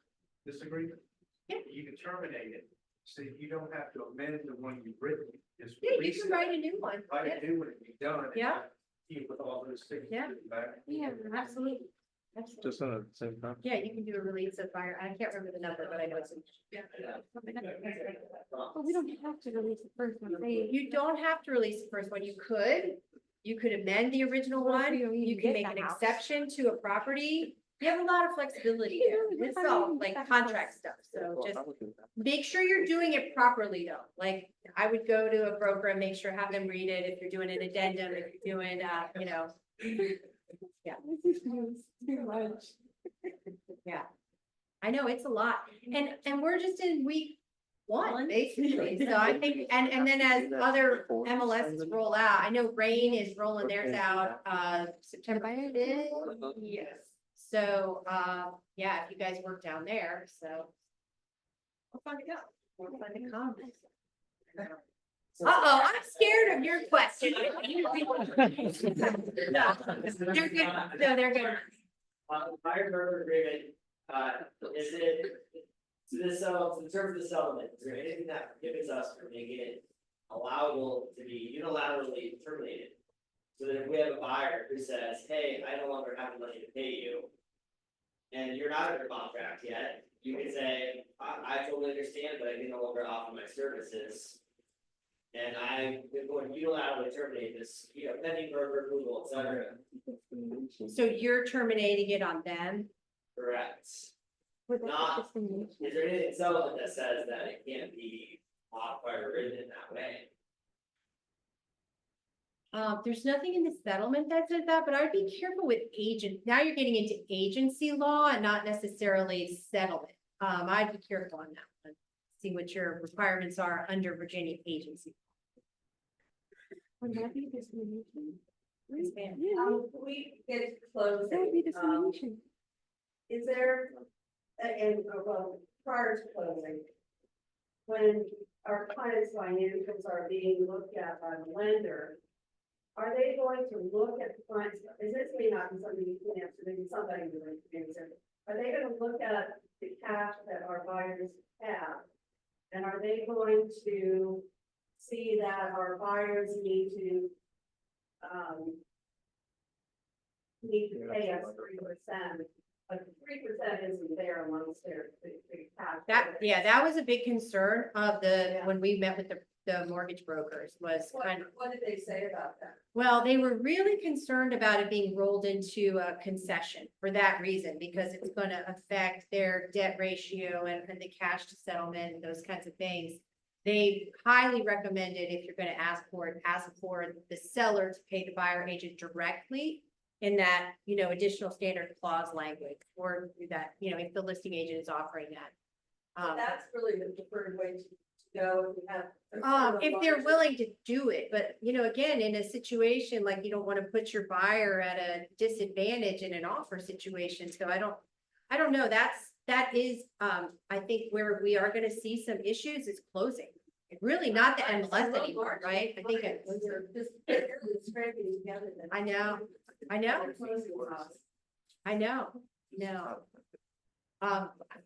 S8: this agreement?
S2: Yeah.
S8: You can terminate it, so you don't have to amend the one you've written. Just
S2: Yeah, you
S8: release
S2: can
S8: it,
S2: write a new one.
S8: write
S2: Yeah.
S8: a new one and be done. and
S2: Yeah.
S8: Keep with all those things.
S2: Yeah.
S8: Back.
S2: Yeah, absolutely. Absolutely.
S9: Just at the same time.
S2: Yeah, you can do a release of fire. I can't remember the number, but I know it's.
S5: But we don't have to release the first one.
S2: You don't have to release the first one. You could amend the original
S5: What if
S2: one.
S5: we don't even
S2: You can
S5: get
S2: make
S5: the
S2: an
S5: house?
S2: exception to a property. You have a lot of flexibility there.
S5: Yeah,
S2: It's
S5: I
S2: all
S5: mean,
S2: like
S5: that's
S2: contract stuff. So just make sure you're doing it properly though. Like I would go to a broker and make sure, have them read it. If you're doing an addendum, if you're doing, yeah.
S5: Too much.
S2: Yeah. I know, it's a lot. And we're just in week one, basically. So I think, and then as other MLSs roll out, I know Rain is rolling theirs out, September 5th. Yes. So, yeah, if you guys work down there, so. We'll find it out. We'll find it come. Uh-oh, I'm scared of your question. No, they're good. No, they're good.
S11: Buyer broker agreement, is it, to this, in terms of the settlement, is there anything that prohibits us from making it allowable to be unilaterally terminated? So that if we have a buyer who says, hey, I no longer have the money to pay you, and you're not under contract yet, you can say, I totally understand, but I can no longer offer my services. And I'm going to unilaterally terminate this, pending broker approval, et cetera.
S2: So you're terminating it on them?
S11: Correct.
S5: With the
S11: Not-
S5: discrimination.
S11: Is there anything in settlement that says that it can't be modified or written in that way?
S2: There's nothing in the settlement that says that, but I would be careful with agent. Now you're getting into agency law and not necessarily settlement. I'd be careful on that one. See what your requirements are under Virginia agency.
S5: Would that be discrimination?
S12: We get closed.
S5: That would be discrimination.
S3: Is there, well, prior to closing, when our clients' financials are being looked at by the lender, are they going to look at the client's, is this may not be something you can answer, maybe somebody will answer. Are they gonna look at the cash that our buyers have? And are they going to see that our buyers need to pay us 3%? Like 3% isn't there amongst their cash.
S2: That was a big concern of when we met with the mortgage brokers was kind of.
S3: What did they say about that?
S2: Well, they were really concerned about it being rolled into a concession for that reason, because it's gonna affect their debt ratio and the cash to settlement and those kinds of things. They highly recommended, if you're gonna ask for the seller to pay the buyer agent directly in that, additional standard clause language, or that, if the listing agent is offering that.
S3: That's really the preferred way to go if we have.
S2: If they're willing to do it, but again, in a situation like you don't want to put your buyer at a disadvantage in an offer situation. So I don't know. That is, I think where we are going to see some issues is closing. Really not the MLS anymore, right? I think it was. I know.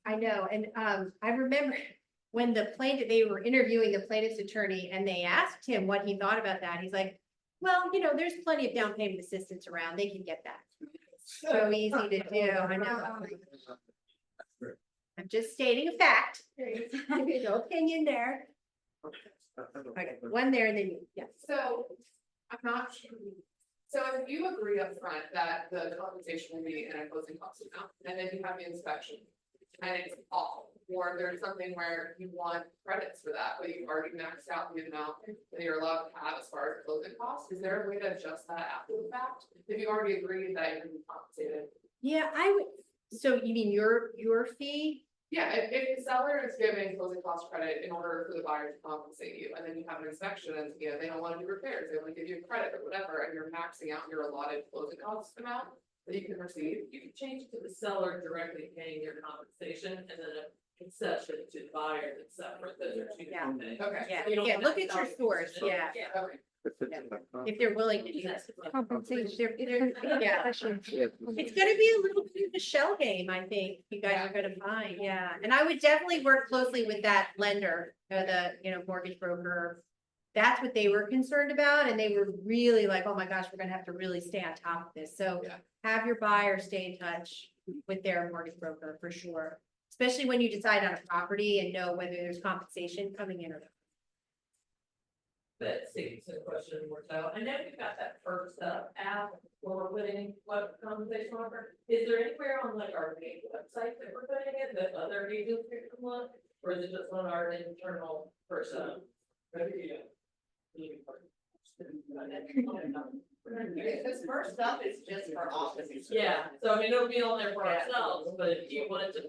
S2: I know. And, I remember when they were interviewing the plaintiff's attorney and they asked him what he thought about that. He's like, well, there's plenty of down payment assistance around. They can get that. So easy to do. I know. I'm just stating a fact. No opinion there. Okay, one there and then you, yeah.
S14: So, I'm not sure. So if you agree up front that the compensation will be in a closing cost amount, and then you have the inspection, and it's off, or there's something where you want credits for that, but you've already maxed out the amount that you're allowed to have as far as closing costs, is there a way to adjust that after the fact? If you already agreed that you're gonna be compensated?
S2: Yeah, I would, so you mean your fee?
S14: Yeah, if the seller is giving closing cost credit in order for the buyer to compensate you, and then you have an inspection and, they don't wanna do repairs, they wanna give you credit or whatever, and you're maxing out your allotted closing cost amount that you can receive, you can change it to the seller directly paying your compensation, and then a concession to the buyer that's separate, those are two different things. Okay.
S2: Yeah,
S14: so you don't
S2: yeah,
S14: have
S2: look
S14: to
S2: at your
S14: sell-
S2: source, yeah.
S14: Okay.
S2: If they're willing to do that.
S5: Compensation.
S2: Yeah. It's gonna be a little bit of a shell game, I think, you guys are gonna find, yeah. And I would definitely work closely with that lender, the, mortgage broker. That's what they were concerned about, and they were really like, oh my gosh, we're gonna have to really stay on top of this. So
S14: Yeah.
S2: have your buyer stay in touch with their mortgage broker for sure. Especially when you decide on a property and know whether there's compensation coming in or not.
S14: But speaking to the question more so, I know we've got that First Up app where we're putting what compensation offer. Is there anywhere on like our main website that we're putting it that other agents can look? Or is it just on our internal First Up?
S12: This first stuff is just for offices.
S14: Yeah, so I mean, it'll be on there for ourselves, but if you wanted to,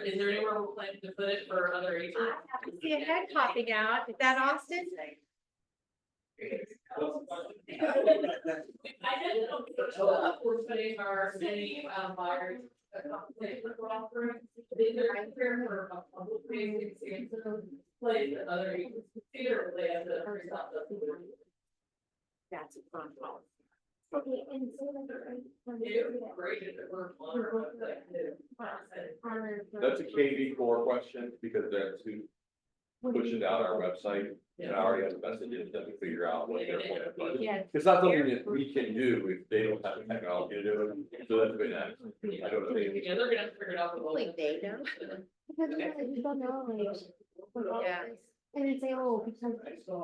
S14: is there anywhere we're planning to put it for other agents?
S2: I see a head popping out. Is that Austin?
S14: I didn't know First Up, we're putting our many buyers. Compensation we're offering. Is there anywhere for a public facing place that other agents consider they have to hurry up?
S2: That's a front policy.
S3: Okay, and so
S14: Great, if it were on our website.
S6: That's a KV4 question, because that's who pushes out our website, and I already have the messages that we figure out what they're wanting, but
S2: Yeah.
S6: it's not something that we can do if they don't have the technology to do it, so that's been that. I don't think.
S14: Yeah, they're gonna have to figure it out. with all
S2: Hopefully they know. Yeah.
S3: And then say, oh, because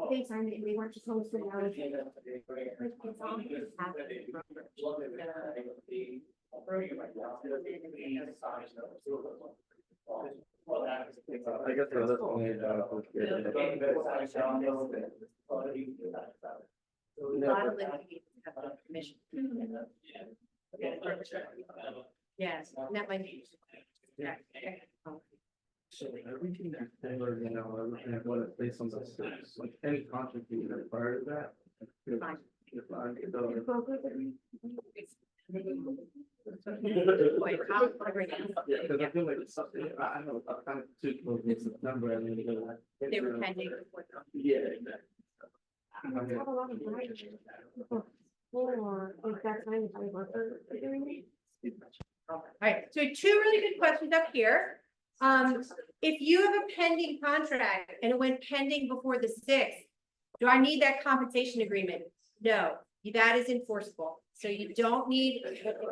S3: they signed it and they weren't supposed to know.
S9: I guess the other thing is,
S2: A lot of litigations have permission. Yes, and that might be. Yeah.
S9: So everything that's tailored, you know, everything what it's based on the six, like any contract you get prior to that. you're-
S2: Fine.
S9: you're fine, it doesn't-
S2: Wait, how- what are we doing?
S9: Yeah, because I feel like it's something, I know, I kind of took those in September and then.
S2: They were pending before.
S9: Yeah, exactly.
S2: All right, so two really good questions up here. If you have a pending contract and it went pending before the sixth, do I need that compensation agreement? No, that is enforceable. So you don't need,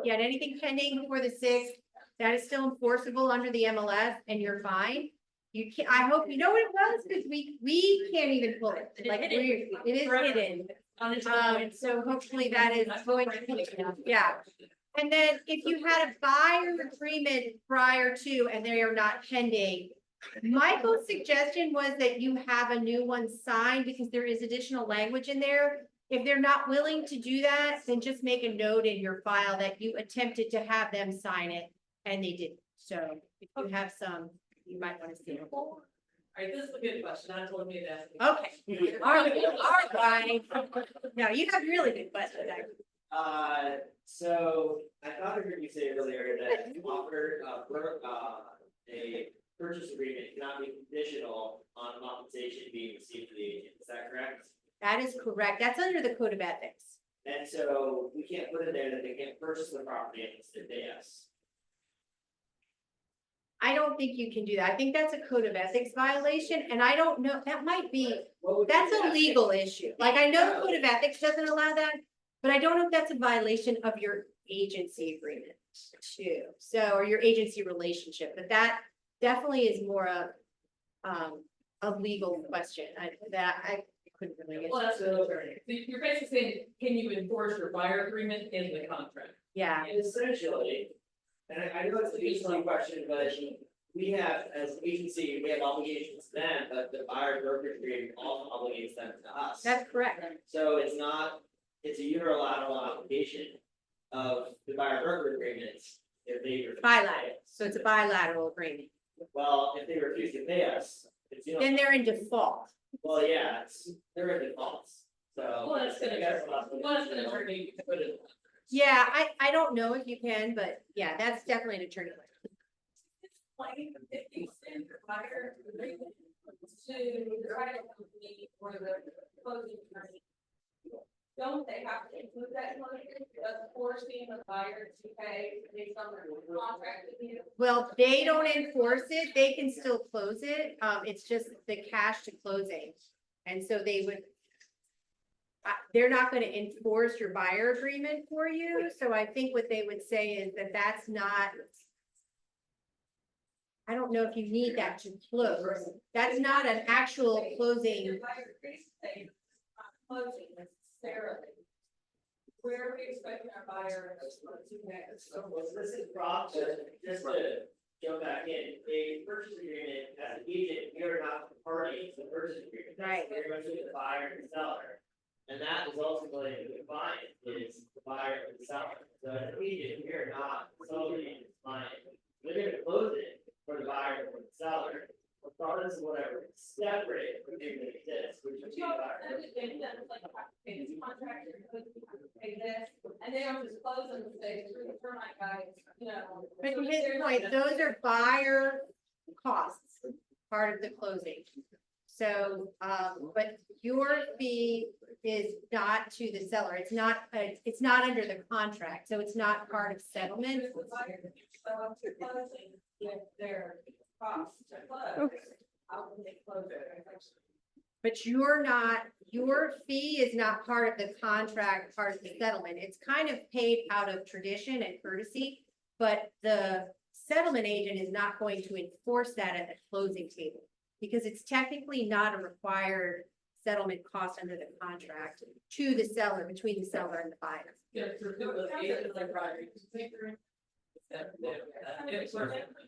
S2: yet anything pending before the sixth, that is still enforceable under the MLS and you're fine. You can, I hope, you know what it was, because we can't even pull it, like, it is hidden. So hopefully that is going to, yeah. And then if you had a buyer agreement prior to, and they are not pending, Michael's suggestion was that you have a new one signed because there is additional language in there. If they're not willing to do that, then just make a note in your file that you attempted to have them sign it and they didn't. So if you have some, you might want to see it.
S14: All right, this is a good question. I told me to ask.
S2: Okay, all right. No, you have really good questions.
S11: So I thought I heard you say earlier that you offered, a purchase agreement cannot be conditional on compensation being received from the agent. Is that correct?
S2: That is correct. That's under the code of ethics.
S11: And so we can't put in there that they can't purchase the property unless they pay us.
S2: I don't think you can do that. I think that's a code of ethics violation, and I don't know, that might be,
S11: What would be
S2: that's a
S11: that?
S2: legal issue. Like, I know the code of ethics doesn't allow that, but I don't know if that's a violation of your agency agreement too. So, or your agency relationship, but that definitely is more a legal question. I couldn't really get.
S14: Well, that's so, you're basically saying, can you enforce your buyer agreement in the contract?
S2: Yeah,
S11: And essentially, and I know it's an agency question, but we have, as an agency, we have obligations to them, but the buyer brokerage agreement also obligates them to us.
S2: that's correct.
S11: So it's not, it's a unilateral obligation of the buyer broker agreements if they. refuse to pay
S2: Bilateral,
S11: us.
S2: so it's a bilateral agreement.
S11: Well, if they refuse to pay us, it's,
S2: Then they're in default.
S11: well, yeah, they're in defaults, so.
S14: Well, that's gonna,
S11: I guess we'll have to-
S14: well, that's gonna turn you to put it.
S2: Yeah, I don't know if you can, but yeah, that's definitely an attorney.
S14: Like, if you send your buyer agreement to the title company or the closing attorney, don't they have to include that language of forcing the buyer to pay based on their contract with you?
S2: Well, they don't enforce it, they can still close it, it's just the cash to closing. And so they would. They're not gonna enforce your buyer agreement for you, so I think what they would say is that that's not. I don't know if you need that to close, that's not an actual closing.
S14: Your buyer agreement say, not closing necessarily. Where are we expecting our buyer to next?
S11: So this is Rob, just to go back in, a purchase agreement as an agent, we are not the party to the purchase agreement.
S2: Right.
S11: Very much with the buyer and the seller. And that is ultimately the client is the buyer and the seller. So as an agent, we are not solely the client. We're gonna close it for the buyer or the seller, regardless of whatever separate agreement exists, which is.
S14: You know, understanding that it's like, okay, this contract, you're supposed to pay this, and they don't just close them and say, screw the termite guys, you know.
S2: But
S14: So
S2: to his
S14: there's
S2: point,
S14: like-
S2: those are buyer costs, part of the closing. So, but your fee is not to the seller, it's not under the contract, so it's not part of settlement.
S14: If the buyer show up to closing, with their costs to close, how can they close it?
S2: But your fee is not part of the contract, part of the settlement. It's kind of paid out of tradition and courtesy. But the settlement agent is not going to enforce that at the closing table. Because it's technically not a required settlement cost under the contract to the seller, between the seller and the buyer.
S14: Yeah, for the agent, like, right, if we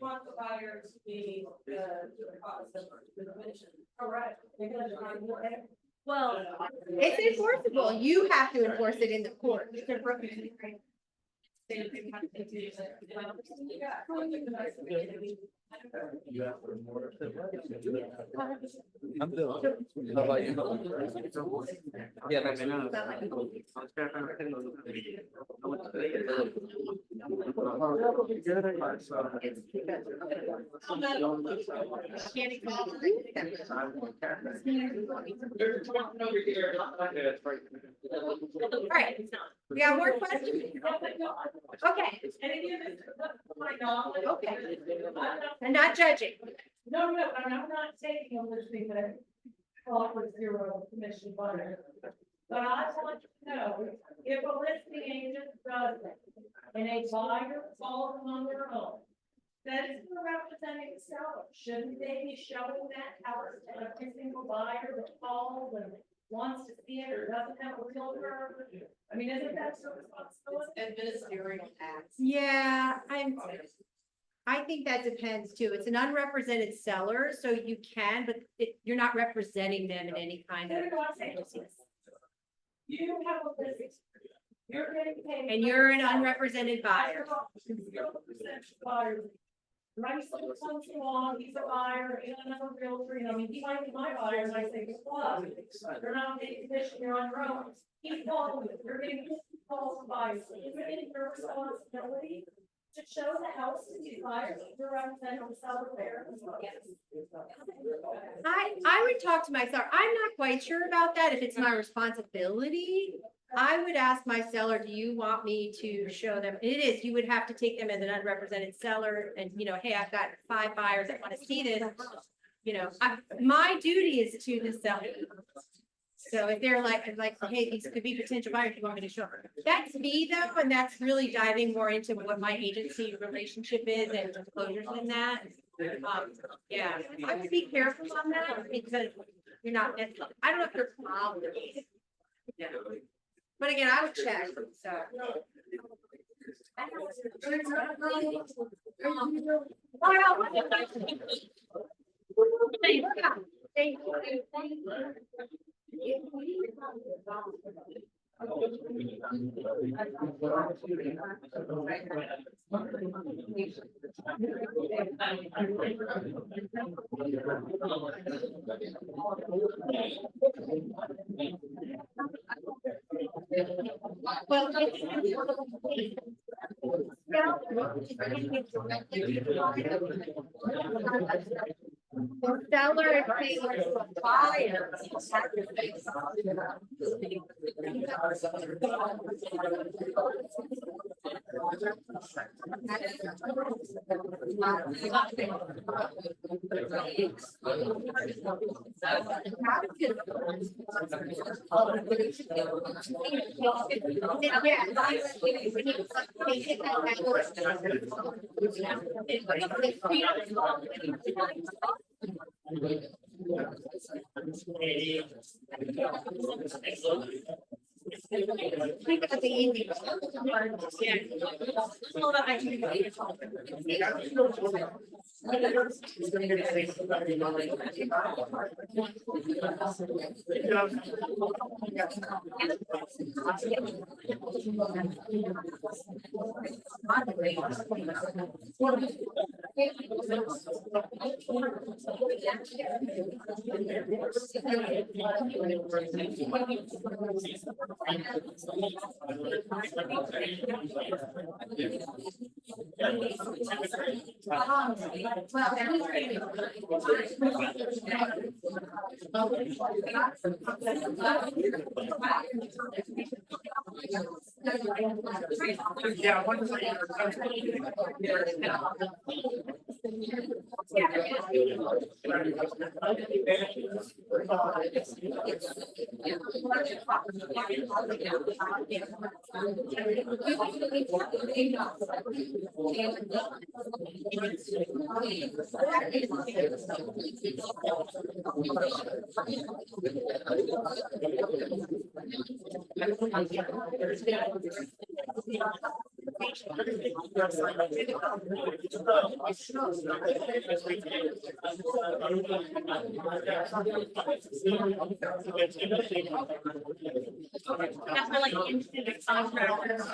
S14: want the buyer to be the cost of the commission. Correct.
S2: Well, it's enforceable. You have to enforce it in the court.
S9: You asked for more. I'm doing. How about you? Yeah, that's
S2: All right, we got more questions? Okay, okay. I'm not judging.
S14: No, I'm not taking a listing that offers zero commission butter. But I want to know, if a listing agent does it, and a buyer falls on their own, that is representing the seller, shouldn't they be showing that house to every single buyer that calls and wants to see it or doesn't have a realtor? I mean, isn't that so responsibility?
S12: Administrative acts.
S2: Yeah, I think that depends too. It's an unrepresented seller, so you can, but you're not representing them in any kind of.
S14: Here's what I'm saying. You have a listing. You're getting paid.
S2: And you're an unrepresented buyer.
S14: Buyer. Right, so comes along, he's a buyer, and another realtor, you know, I mean, he might be my buyer, and I say, well, they're not getting commission, you're on your own. He's calling you, you're getting calls from buyers, so is it your responsibility to show the house to these buyers, you're representing the seller there? Yes.
S2: I would talk to my seller. I'm not quite sure about that, if it's my responsibility. I would ask my seller, do you want me to show them? It is, you would have to take them as an unrepresented seller and, you know, hey, I've got 5 buyers that want to see this. You know, my duty is to the seller. So if they're like, hey, these could be potential buyers, you want me to show them? That's me though, and that's really diving more into what my agency relationship is and disclosures in that. Yeah, I would be careful on that because you're not, I don't know if there's problems. Yeah. But again, I would check, so. Thank Well, the seller is paying the buyer.
S5: That's why like independent contractors.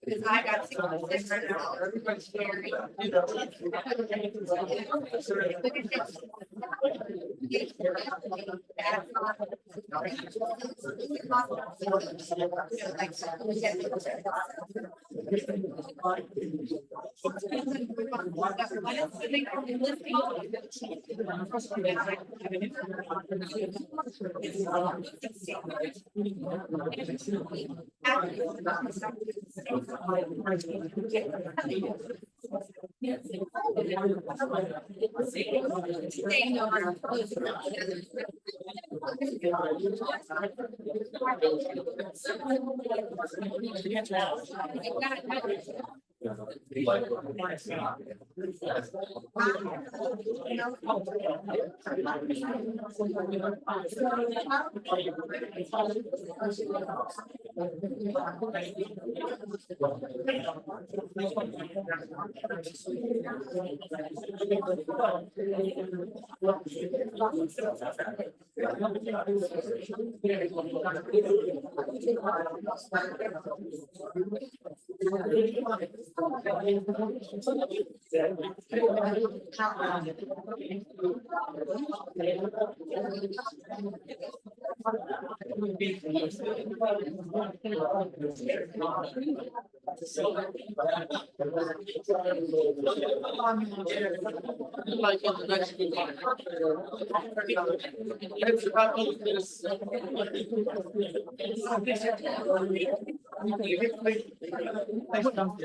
S2: Because I got
S9: Thanks, Tom.